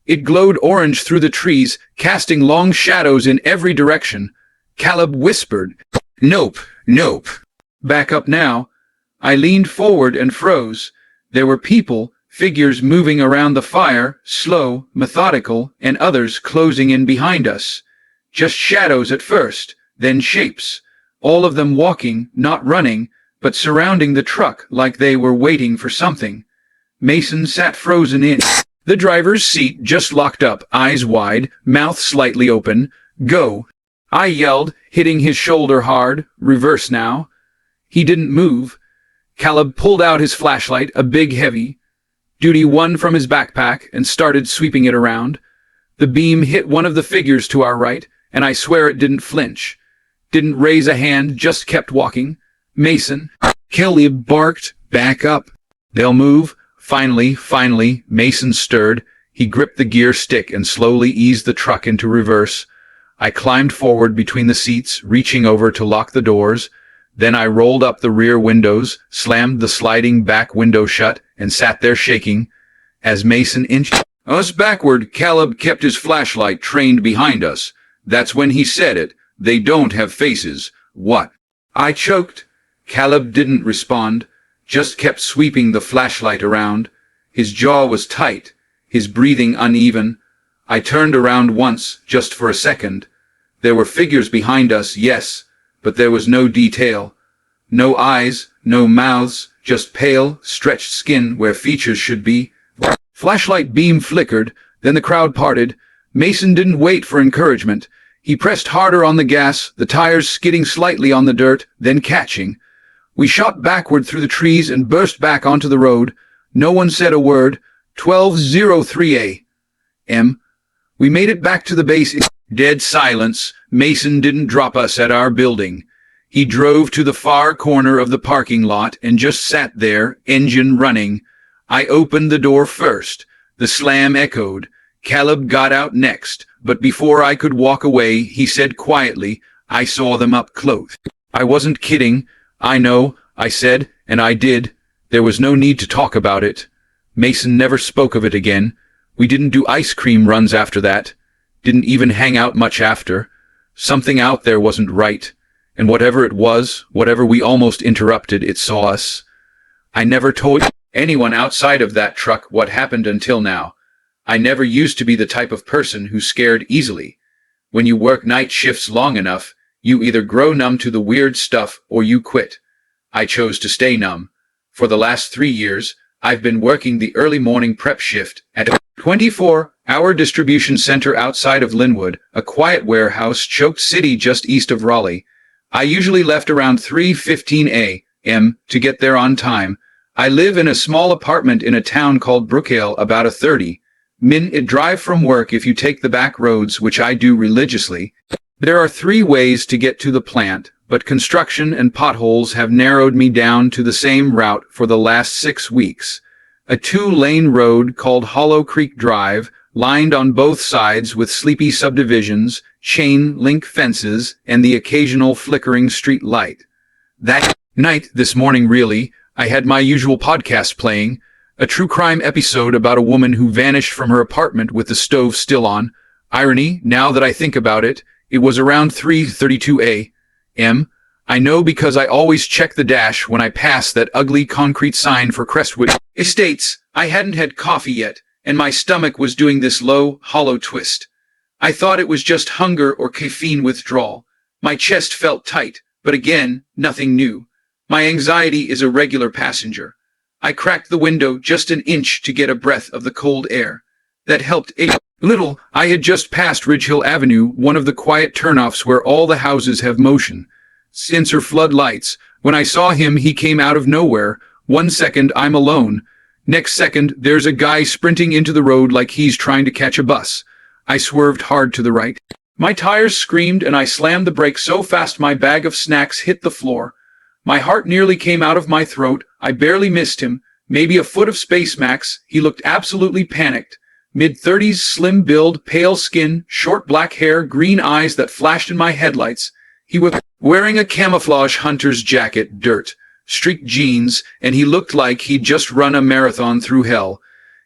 It glowed orange through the trees, casting long shadows in every direction. Caleb whispered, Nope. Back up now. I leaned forward and froze. There were people, figures moving around the fire, slow, methodical, and others closing in behind us. Just shadows at first, then shapes. All of them walking, not running, but surrounding the truck like they were waiting for something. Mason sat frozen in the driver's seat, just locked up, eyes wide, mouth slightly open. Go! I yelled, hitting his shoulder hard. Reverse now. He didn't move. Caleb pulled out his flashlight, a big heavy duty one from his backpack, and started sweeping it around. The beam hit one of the figures to our right, and I swear it didn't flinch. Didn't raise a hand, just kept walking. Mason, Caleb barked, back up. They'll move. Finally, Mason stirred. He gripped the gear stick and slowly eased the truck into reverse. I climbed forward between the seats, reaching over to lock the doors. Then I rolled up the rear windows, slammed the sliding back window shut, and sat there shaking. As Mason inched us backward, Caleb kept his flashlight trained behind us. That's when he said it. They don't have faces. What? I choked. Caleb didn't respond, just kept sweeping the flashlight around. His jaw was tight, his breathing uneven. I turned around once, just for a second. There were figures behind us, yes, but there was no detail. No eyes, no mouths, just pale, stretched skin where features should be. Flashlight beam flickered, then the crowd parted. Mason didn't wait for encouragement. He pressed harder on the gas, the tires skidding slightly on the dirt, then catching. We shot backward through the trees and burst back onto the road. No one said a word. 12:03 a.m. We made it back to the base in dead silence. Mason didn't drop us at our building. He drove to the far corner of the parking lot and just sat there, engine running. I opened the door first. The slam echoed. Caleb got out next, but before I could walk away, he said quietly, "I saw them up close." I wasn't kidding. "I know," I said, and I did. There was no need to talk about it. Mason never spoke of it again. We didn't do ice cream runs after that. Didn't even hang out much after. Something out there wasn't right. And whatever it was, whatever we almost interrupted, it saw us. I never told anyone outside of that truck what happened until now. I never used to be the type of person who's scared easily. When you work night shifts long enough, you either grow numb to the weird stuff or you quit. I chose to stay numb. For the last 3 years, I've been working the early morning prep shift at a 24-hour distribution center outside of Linwood, a quiet warehouse choked city just east of Raleigh. I usually left around 3:15 a.m. to get there on time. I live in a small apartment in a town called Brookdale, about a 30-minute drive from work if you take the back roads, which I do religiously. There are 3 ways to get to the plant, but construction and potholes have narrowed me down to the same route for the last 6 weeks. A 2-lane road called Hollow Creek Drive, lined on both sides with sleepy subdivisions, chain-link fences, and the occasional flickering street light. That night, this morning really, I had my usual podcast playing, a true crime episode about a woman who vanished from her apartment with the stove still on. Irony, now that I think about it, it was around 3:32 a.m. I know because I always check the dash when I pass that ugly concrete sign for Crestwood Estates. I hadn't had coffee yet, and my stomach was doing this low, hollow twist. I thought it was just hunger or caffeine withdrawal. My chest felt tight, but again, nothing new. My anxiety is a regular passenger. I cracked the window just an inch to get a breath of the cold air. That helped a little. I had just passed Ridge Hill Avenue, one of the quiet turnoffs where all the houses have motion sensor floodlights. When I saw him, he came out of nowhere. 1 second, I'm alone. Next second, there's a guy sprinting into the road like he's trying to catch a bus. I swerved hard to the right. My tires screamed and I slammed the brake so fast my bag of snacks hit the floor. My heart nearly came out of my throat. I barely missed him. Maybe a foot of space max. He looked absolutely panicked. Mid-30s, slim build, pale skin, short black hair, green eyes that flashed in my headlights. He was wearing a camouflage hunter's jacket, dirt, streaked jeans, and he looked like he'd just run a marathon through hell.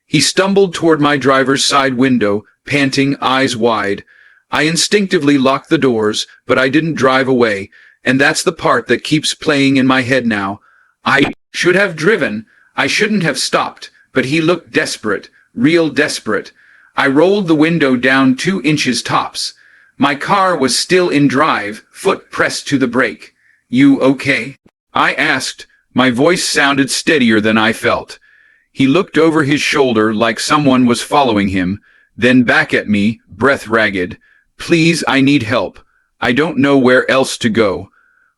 He stumbled toward my driver's side window, panting, eyes wide. I instinctively locked the doors, but I didn't drive away, and that's the part that keeps playing in my head now. I should have driven. I shouldn't have stopped, but he looked desperate, real desperate. I rolled the window down 2 inches tops. My car was still in drive, foot pressed to the brake. "You okay?" I asked. My voice sounded steadier than I felt. He looked over his shoulder like someone was following him, then back at me, breath ragged. "Please, I need help. I don't know where else to go."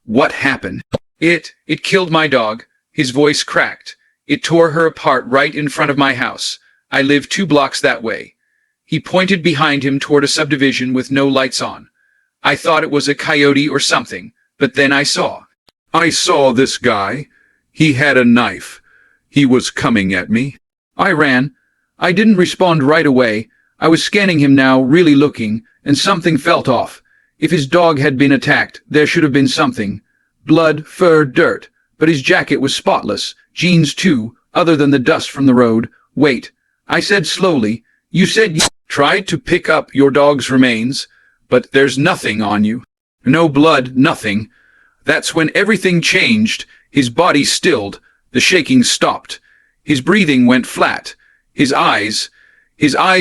"What happened?" It killed my dog." His voice cracked. "It tore her apart right in front of my house. I live 2 blocks that way." He pointed behind him toward a subdivision with no lights on. I thought it was a coyote or something, but then I saw this guy. He had a knife. He was coming at me. I ran. I didn't respond right away. I was scanning him now, really looking, and something felt off. If his dog had been attacked, there should have been something. Blood, fur, dirt. But his jacket was spotless. Jeans too, other than the dust from the road. "Wait," I said slowly. "You said you tried to pick up your dog's remains, but there's nothing on you. No blood, nothing." That's when everything changed. His body stilled. The shaking stopped. His breathing went flat. His eyes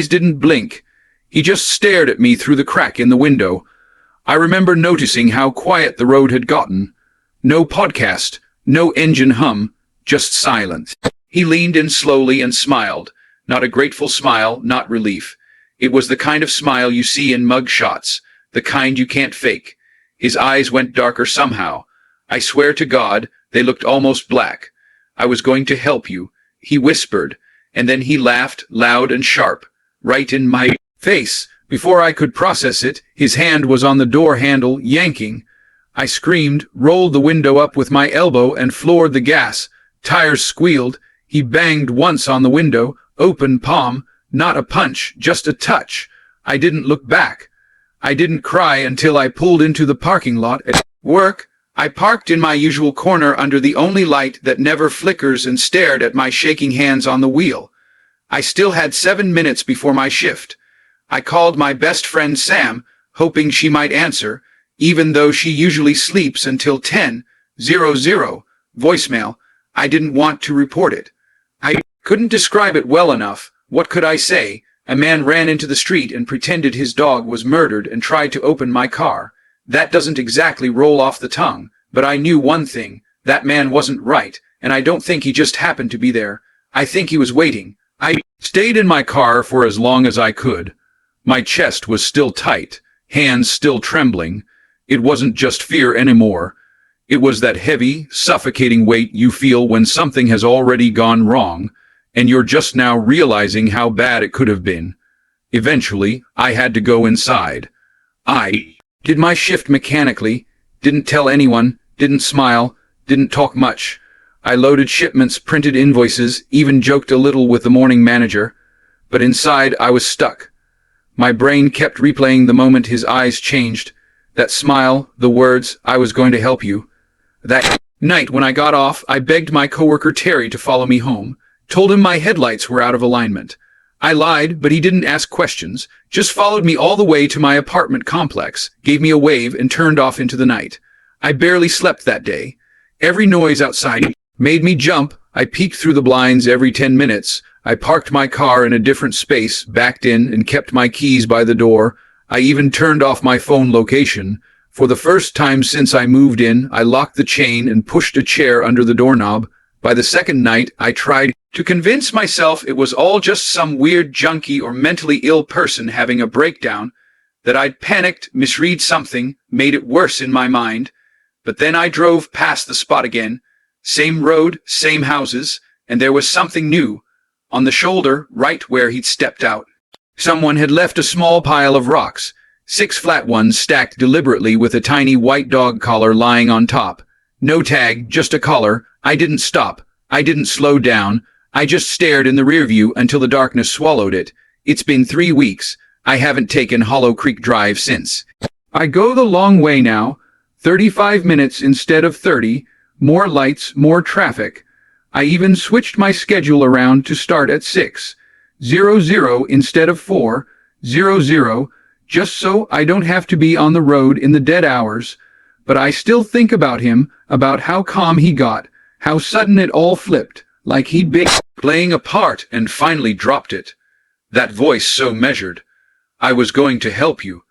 didn't blink. He just stared at me through the crack in the window. I remember noticing how quiet the road had gotten. No podcast, no engine hum, just silence. He leaned in slowly and smiled. Not a grateful smile, not relief. It was the kind of smile you see in mug shots. the kind you can't fake. His eyes went darker somehow. I swear to God, they looked almost black. I was going to help you, he whispered, and then he laughed loud and sharp, right in my face. Before I could process it, his hand was on the door handle, yanking. I screamed, rolled the window up with my elbow, and floored the gas. Tires squealed. He banged once on the window, open palm, not a punch, just a touch. I didn't look back. I didn't cry until I pulled into the parking lot at work. I parked in my usual corner under the only light that never flickers and stared at my shaking hands on the wheel. I still had 7 minutes before my shift. I called my best friend Sam, hoping she might answer, even though she usually sleeps until 10:00. Voicemail. I didn't want to report it. I couldn't describe it well enough. What could I say? A man ran into the street and pretended his dog was murdered and tried to open my car. That doesn't exactly roll off the tongue, but I knew one thing. That man wasn't right, and I don't think he just happened to be there. I think he was waiting. I stayed in my car for as long as I could. My chest was still tight, hands still trembling. It wasn't just fear anymore. It was that heavy, suffocating weight you feel when something has already gone wrong, and you're just now realizing how bad it could have been. Eventually, I had to go inside. I did my shift mechanically, didn't tell anyone, didn't smile, didn't talk much. I loaded shipments, printed invoices, even joked a little with the morning manager. But inside, I was stuck. My brain kept replaying the moment his eyes changed. That smile, the words, "I was going to help you." That night when I got off, I begged my coworker Terry to follow me home. Told him my headlights were out of alignment. I lied, but he didn't ask questions, just followed me all the way to my apartment complex, gave me a wave, and turned off into the night. I barely slept that day. Every noise outside made me jump. I peeked through the blinds every 10 minutes. I parked my car in a different space, backed in, and kept my keys by the door. I even turned off my phone location. For the first time since I moved in, I locked the chain and pushed a chair under the doorknob. By the second night, I tried to convince myself it was all just some weird junkie or mentally ill person having a breakdown, that I'd panicked, misread something, made it worse in my mind. But then I drove past the spot again. Same road, same houses, and there was something new. On the shoulder, right where he'd stepped out, someone had left a small pile of rocks, 6 flat ones stacked deliberately with a tiny white dog collar lying on top. No tag, just a collar. I didn't stop. I didn't slow down. I just stared in the rearview until the darkness swallowed it. It's been 3 weeks. I haven't taken Hollow Creek Drive since. I go the long way now. 35 minutes instead of 30. More lights, more traffic. I even switched my schedule around to start at 6:00 instead of 4:00, just so I don't have to be on the road in the dead hours. But I still think about him, about how calm he got, how sudden it all flipped, like he'd been playing a part and finally dropped it. That voice so measured. "I was going to help you."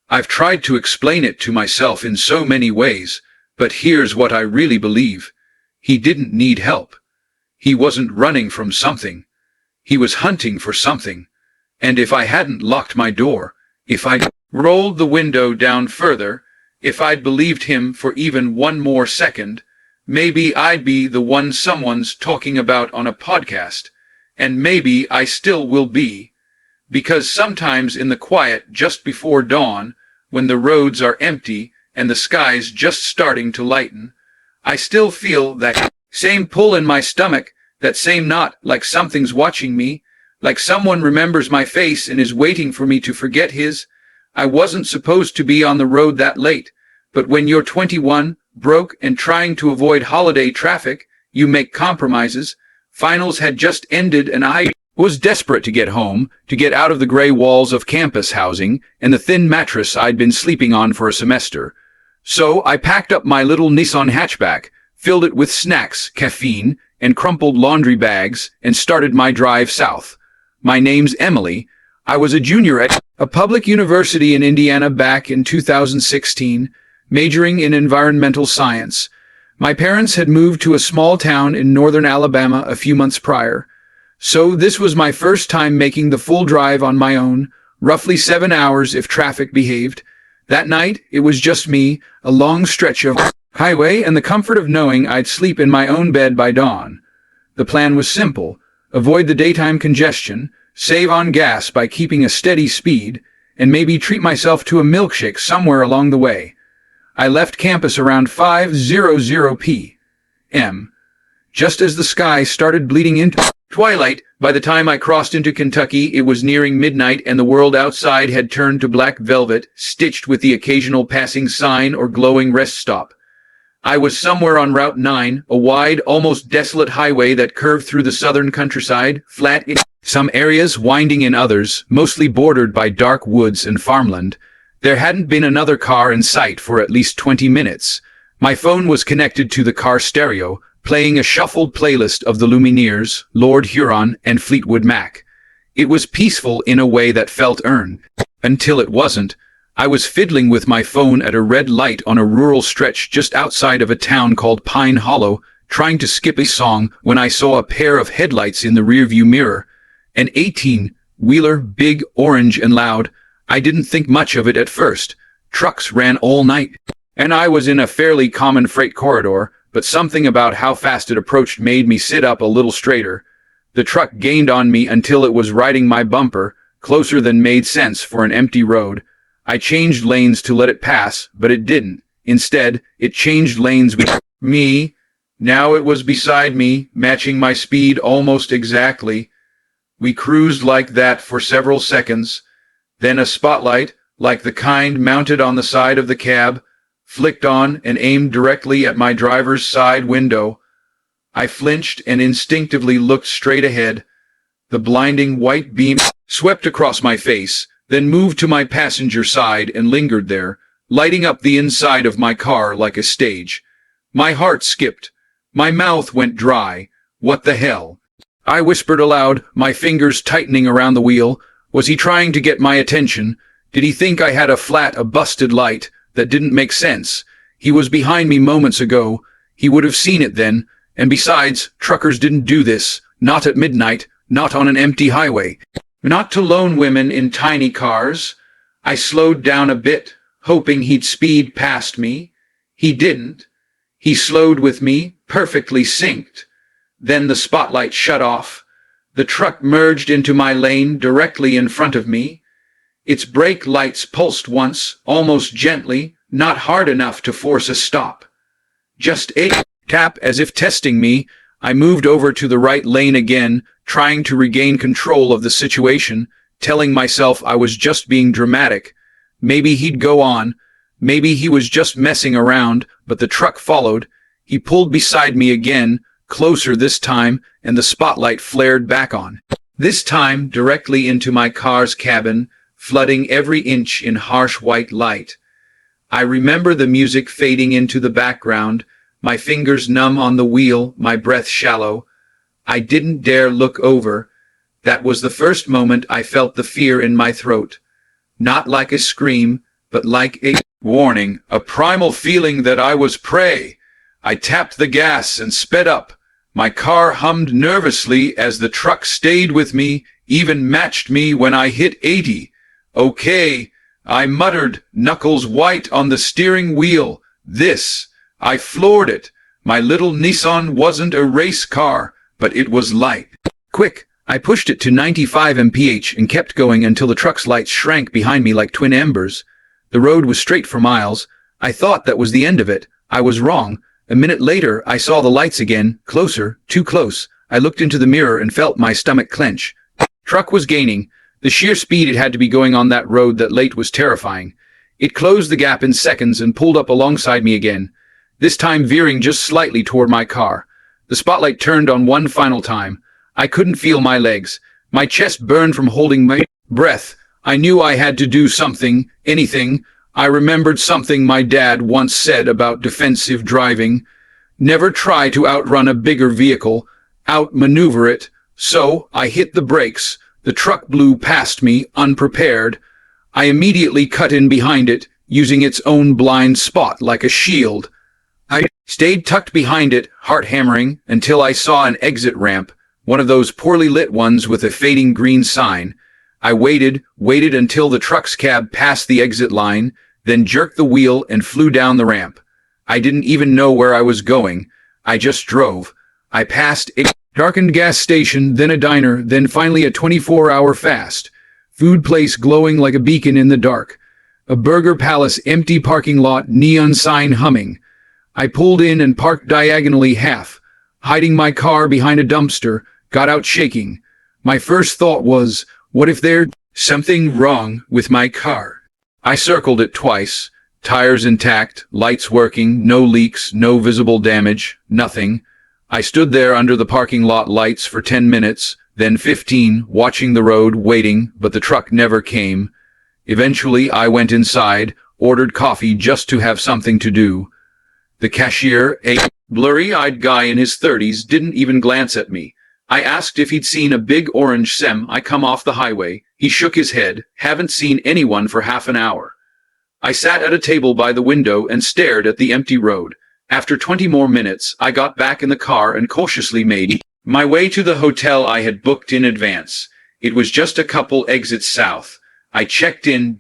I've tried to explain it to myself in so many ways, but here's what I really believe. He didn't need help. He wasn't running from something. He was hunting for something. And if I hadn't locked my door, if I'd rolled the window down further, if I'd believed him for even one more second, maybe I'd be the one someone's talking about on a podcast. And maybe I still will be. Because sometimes in the quiet just before dawn, when the roads are empty and the sky's just starting to lighten, I still feel that same pull in my stomach, that same knot, like something's watching me, like someone remembers my face and is waiting for me to forget his. I wasn't supposed to be on the road that late, but when you're 21, broke, and trying to avoid holiday traffic, you make compromises. Finals had just ended and I was desperate to get home, to get out of the gray walls of campus housing and the thin mattress I'd been sleeping on for a semester. So I packed up my little Nissan hatchback, filled it with snacks, caffeine, and crumpled laundry bags, and started my drive south. My name's Emily. I was a junior at a public university in Indiana back in 2016, majoring in environmental science. My parents had moved to a small town in northern Alabama a few months prior. So this was my first time making the full drive on my own, roughly 7 hours if traffic behaved. That night, it was just me, a long stretch of highway, and the comfort of knowing I'd sleep in my own bed by dawn. The plan was simple: avoid the daytime congestion, save on gas by keeping a steady speed, and maybe treat myself to a milkshake somewhere along the way. I left campus around 5:00 p.m., just as the sky started bleeding into twilight. By the time I crossed into Kentucky, it was nearing midnight, and the world outside had turned to black velvet, stitched with the occasional passing sign or glowing rest stop. I was somewhere on Route 9, a wide, almost desolate highway that curved through the southern countryside, flat in some areas, winding in others, mostly bordered by dark woods and farmland. There hadn't been another car in sight for at least 20 minutes. My phone was connected to the car stereo, playing a shuffled playlist of the Lumineers, Lord Huron, and Fleetwood Mac. It was peaceful in a way that felt earned. Until it wasn't. I was fiddling with my phone at a red light on a rural stretch just outside of a town called Pine Hollow, trying to skip a song, when I saw a pair of headlights in the rearview mirror. An 18-wheeler, big, orange, and loud. I didn't think much of it at first. Trucks ran all night, and I was in a fairly common freight corridor, but something about how fast it approached made me sit up a little straighter. The truck gained on me until it was riding my bumper, closer than made sense for an empty road. I changed lanes to let it pass, but it didn't. Instead, it changed lanes with me. Now it was beside me, matching my speed almost exactly. We cruised like that for several seconds. Then a spotlight, like the kind mounted on the side of the cab, flicked on and aimed directly at my driver's side window. I flinched and instinctively looked straight ahead. The blinding white beam swept across my face, then moved to my passenger side and lingered there, lighting up the inside of my car like a stage. My heart skipped. My mouth went dry. What the hell? I whispered aloud, my fingers tightening around the wheel. Was he trying to get my attention? Did he think I had a busted light that didn't make sense? He was behind me moments ago. He would have seen it then. And besides, truckers didn't do this. Not at midnight. Not on an empty highway. Not to lone women in tiny cars. I slowed down a bit, hoping he'd speed past me. He didn't. He slowed with me, perfectly synced. Then the spotlight shut off. The truck merged into my lane directly in front of me. Its brake lights pulsed once, almost gently, not hard enough to force a stop. Just a tap, as if testing me. I moved over to the right lane again, trying to regain control of the situation, telling myself I was just being dramatic. Maybe he'd go on. Maybe he was just messing around, but the truck followed. He pulled beside me again, closer this time, and the spotlight flared back on. This time directly into my car's cabin, flooding every inch in harsh white light. I remember the music fading into the background, my fingers numb on the wheel, my breath shallow. I didn't dare look over. That was the first moment I felt the fear in my throat. Not like a scream, but like a warning, a primal feeling that I was prey. I tapped the gas and sped up. My car hummed nervously as the truck stayed with me, even matched me when I hit 80. Okay, I muttered, knuckles white on the steering wheel. I floored it. My little Nissan wasn't a race car, but it was light. Quick, I pushed it to 95 mph and kept going until the truck's lights shrank behind me like twin embers. The road was straight for miles. I thought that was the end of it. I was wrong. A minute later, I saw the lights again, closer, too close. I looked into the mirror and felt my stomach clench. Truck was gaining. The sheer speed it had to be going on that road that late was terrifying. It closed the gap in seconds and pulled up alongside me again, this time veering just slightly toward my car. The spotlight turned on one final time. I couldn't feel my legs. My chest burned from holding my breath. I knew I had to do something, anything. I remembered something my dad once said about defensive driving. Never try to outrun a bigger vehicle, outmaneuver it. So I hit the brakes. The truck blew past me, unprepared. I immediately cut in behind it, using its own blind spot like a shield. I stayed tucked behind it, heart hammering, until I saw an exit ramp, one of those poorly lit ones with a fading green sign. I waited until the truck's cab passed the exit line, then jerked the wheel and flew down the ramp. I didn't even know where I was going. I just drove. I passed a darkened gas station, then a diner, then finally a 24-hour fast food place glowing like a beacon in the dark. A burger palace, empty parking lot, neon sign humming. I pulled in and parked diagonally half, hiding my car behind a dumpster, got out shaking. My first thought was, what if there's something wrong with my car? I circled it twice, tires intact, lights working, no leaks, no visible damage, nothing. I stood there under the parking lot lights for 10 minutes, then 15, watching the road, waiting, but the truck never came. Eventually, I went inside, ordered coffee just to have something to do. The cashier, a blurry-eyed guy in his 30s, didn't even glance at me. I asked if he'd seen a big orange semi come off the highway. He shook his head. Haven't seen anyone for half an hour. I sat at a table by the window and stared at the empty road. After 20 more minutes, I got back in the car and cautiously made my way to the hotel I had booked in advance. It was just a couple exits south. I checked in,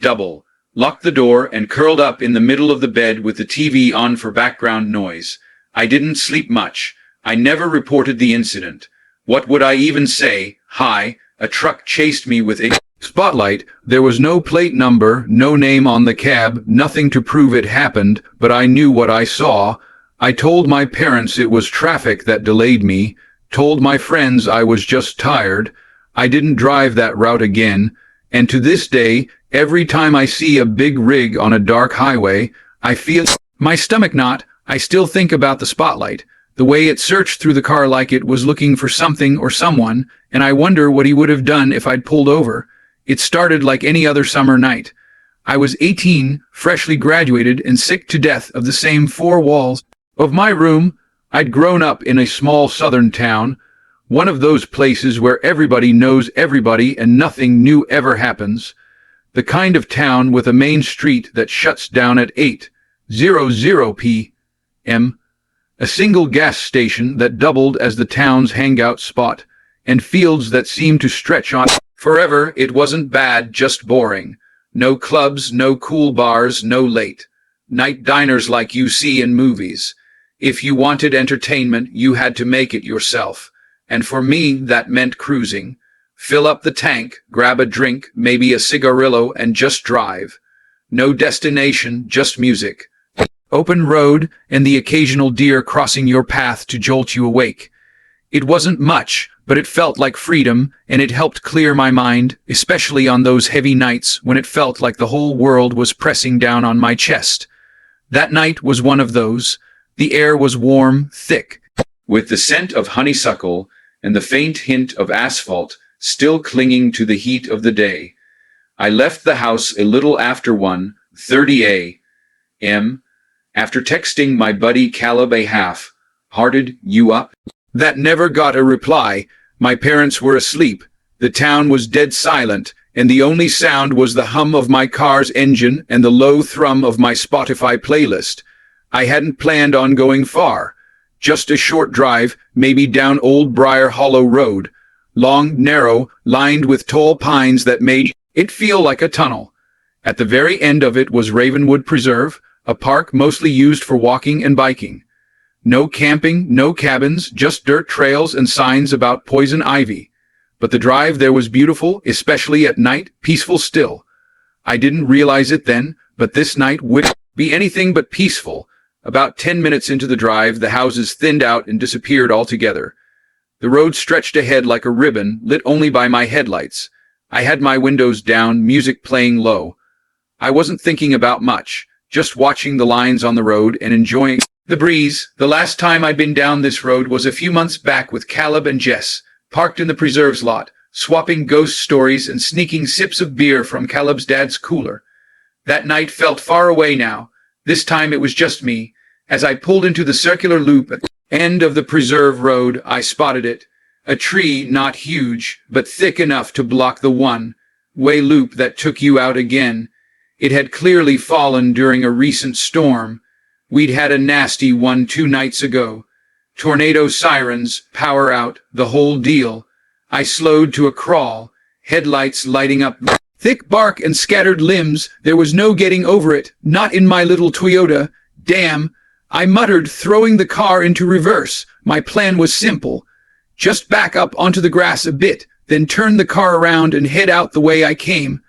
locked the door, and curled up in the middle of the bed with the TV on for background noise. I didn't sleep much. I never reported the incident. What would I even say? Hi, a truck chased me with a spotlight. There was no plate number, no name on the cab, nothing to prove it happened, but I knew what I saw. I told my parents it was traffic that delayed me, told my friends I was just tired. I didn't drive that route again, and to this day, every time I see a big rig on a dark highway, I feel my stomach knot. I still think about the spotlight, the way it searched through the car like it was looking for something or someone, and I wonder what he would have done if I'd pulled over. It started like any other summer night. I was 18, freshly graduated, and sick to death of the same four walls of my room. I'd grown up in a small southern town, one of those places where everybody knows everybody and nothing new ever happens. The kind of town with a main street that shuts down at 8:00 p.m., a single gas station that doubled as the town's hangout spot, and fields that seemed to stretch on forever. It wasn't bad, just boring. No clubs, no cool bars, no late night diners like you see in movies. If you wanted entertainment, you had to make it yourself. And for me, that meant cruising. Fill up the tank, grab a drink, maybe a cigarillo, and just drive. No destination, just music. Open road, and the occasional deer crossing your path to jolt you awake. It wasn't much, but it felt like freedom, and it helped clear my mind, especially on those heavy nights when it felt like the whole world was pressing down on my chest. That night was one of those. The air was warm, thick, with the scent of honeysuckle and the faint hint of asphalt still clinging to the heat of the day. I left the house a little after 1:30 a.m. after texting my buddy Caleb a half-hearted, "You up?" That never got a reply. My parents were asleep. The town was dead silent, and the only sound was the hum of my car's engine and the low thrum of my Spotify playlist. I hadn't planned on going far. Just a short drive, maybe down Old Briar Hollow Road. Long, narrow, lined with tall pines that made it feel like a tunnel. At the very end of it was Ravenwood Preserve, a park mostly used for walking and biking. No camping, no cabins, just dirt trails and signs about poison ivy. But the drive there was beautiful, especially at night, peaceful still. I didn't realize it then, but this night would be anything but peaceful. About 10 minutes into the drive, the houses thinned out and disappeared altogether. The road stretched ahead like a ribbon, lit only by my headlights. I had my windows down, music playing low. I wasn't thinking about much, just watching the lines on the road and enjoying the breeze. The last time I'd been down this road was a few months back with Caleb and Jess, parked in the preserves lot, swapping ghost stories and sneaking sips of beer from Caleb's dad's cooler. That night felt far away now. This time it was just me. As I pulled into the circular loop at the end of the preserve road, I spotted it. A tree not huge, but thick enough to block the one-way loop that took you out again. It had clearly fallen during a recent storm. We'd had a nasty one 2 nights ago. Tornado sirens, power out, the whole deal. I slowed to a crawl, headlights lighting up Thick bark and scattered limbs, there was no getting over it, not in my little Toyota. Damn, I muttered, throwing the car into reverse. My plan was simple. Just back up onto the grass a bit, then turn the car around and head out the way I came.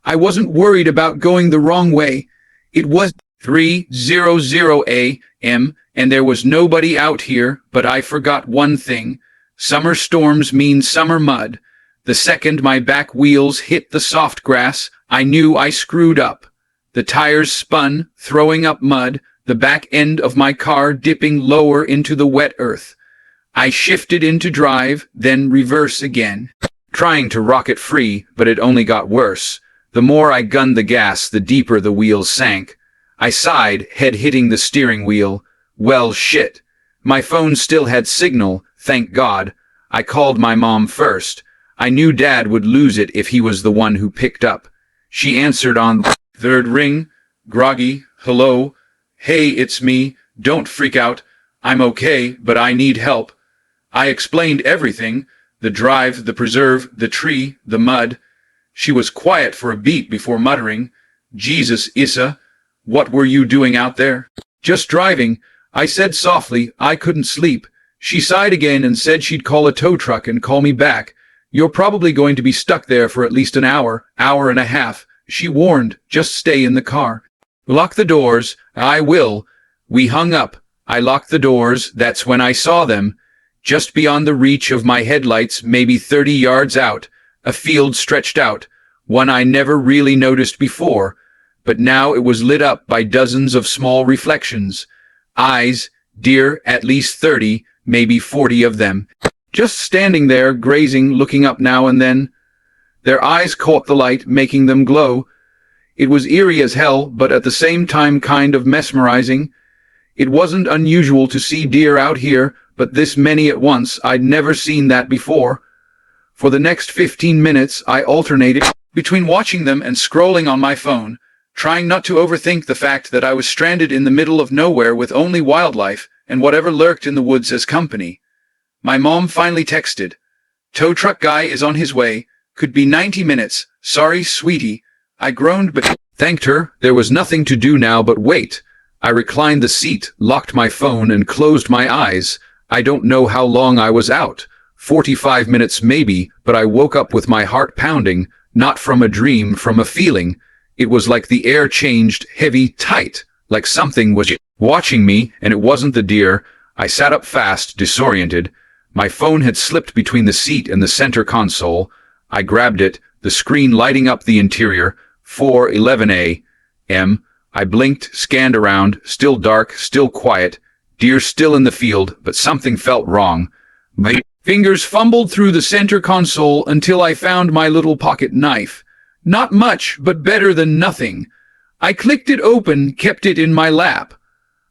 I wasn't worried about going the wrong way. It was 3:00 a.m. and there was nobody out here, but I forgot one thing. Summer storms mean summer mud. The second my back wheels hit the soft grass, I knew I screwed up. The tires spun, throwing up mud, the back end of my car dipping lower into the wet earth. I shifted into drive, then reverse again, trying to rocket free, but it only got worse. The more I gunned the gas, the deeper the wheels sank. I sighed, head hitting the steering wheel. Well, shit. My phone still had signal, thank God. I called my mom first. I knew Dad would lose it if he was the one who picked up. She answered on the third ring. Groggy, hello. Hey, it's me. Don't freak out. I'm okay, but I need help. I explained everything. The drive, the preserve, the tree, the mud. She was quiet for a beat before muttering, Jesus, Issa, what were you doing out there? Just driving. I said softly, I couldn't sleep. She sighed again and said she'd call a tow truck and call me back. You're probably going to be stuck there for at least an hour, hour and a half. She warned, just stay in the car. Lock the doors. I will. We hung up. I locked the doors. That's when I saw them. Just beyond the reach of my headlights, maybe 30 yards out, a field stretched out, one I never really noticed before, but now it was lit up by dozens of small reflections. Eyes, deer, at least 30, maybe 40 of them, just standing there, grazing, looking up now and then. Their eyes caught the light, making them glow. It was eerie as hell, but at the same time kind of mesmerizing. It wasn't unusual to see deer out here, but this many at once, I'd never seen that before. For the next 15 minutes, I alternated between watching them and scrolling on my phone, trying not to overthink the fact that I was stranded in the middle of nowhere with only wildlife and whatever lurked in the woods as company. My mom finally texted, "Tow truck guy is on his way. Could be 90 minutes. Sorry, sweetie." I groaned but thanked her. There was nothing to do now but wait. I reclined the seat, locked my phone, and closed my eyes. I don't know how long I was out. 45 minutes maybe, but I woke up with my heart pounding, not from a dream, from a feeling. It was like the air changed, heavy, tight, like something was watching me, and it wasn't the deer. I sat up fast, disoriented. My phone had slipped between the seat and the center console. I grabbed it, the screen lighting up the interior. 4:11 a.m. I blinked, scanned around, still dark, still quiet. Deer still in the field, but something felt wrong. My fingers fumbled through the center console until I found my little pocket knife. Not much, but better than nothing. I clicked it open, kept it in my lap.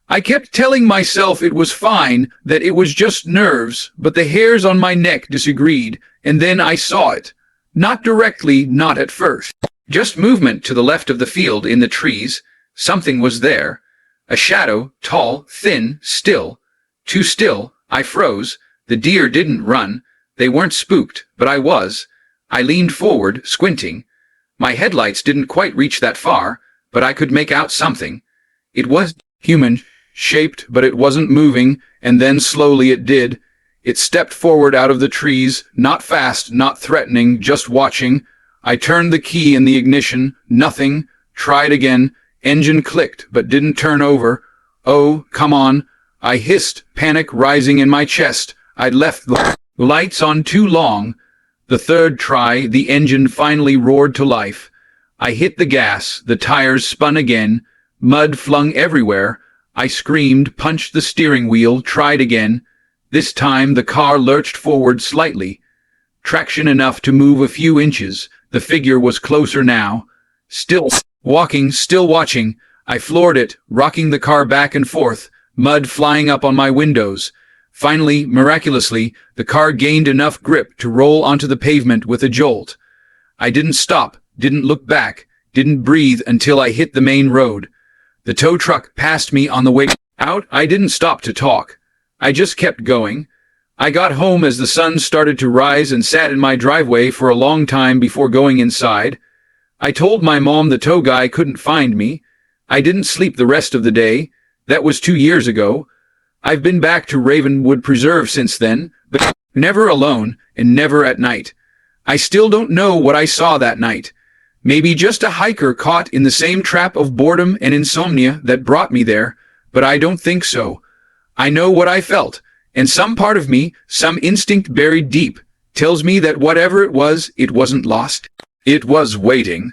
I kept telling myself it was fine, that it was just nerves, but the hairs on my neck disagreed, and then I saw it. Not directly, not at first. Just movement to the left of the field in the trees. Something was there. A shadow, tall, thin, still. Too still. I froze. The deer didn't run. They weren't spooked, but I was. I leaned forward, squinting. My headlights didn't quite reach that far, but I could make out something. It was human-shaped, but it wasn't moving, and then slowly it did. It stepped forward out of the trees, not fast, not threatening, just watching. I turned the key in the ignition. Nothing. Tried again. Engine clicked, but didn't turn over. Oh, come on. I hissed, panic rising in my chest. I'd left the lights on too long. The third try, the engine finally roared to life. I hit the gas, the tires spun again, mud flung everywhere. I screamed, punched the steering wheel, tried again. This time the car lurched forward slightly. Traction enough to move a few inches. The figure was closer now. Still walking, still watching. I floored it, rocking the car back and forth, mud flying up on my windows. Finally, miraculously, the car gained enough grip to roll onto the pavement with a jolt. I didn't stop, didn't look back, didn't breathe until I hit the main road. The tow truck passed me on the way out. I didn't stop to talk. I just kept going. I got home as the sun started to rise and sat in my driveway for a long time before going inside. I told my mom the tow guy couldn't find me. I didn't sleep the rest of the day. That was 2 years ago. I've been back to Ravenwood Preserve since then, but never alone and never at night. I still don't know what I saw that night. Maybe just a hiker caught in the same trap of boredom and insomnia that brought me there, but I don't think so. I know what I felt, and some part of me, some instinct buried deep, tells me that whatever it wasn't lost. It was waiting.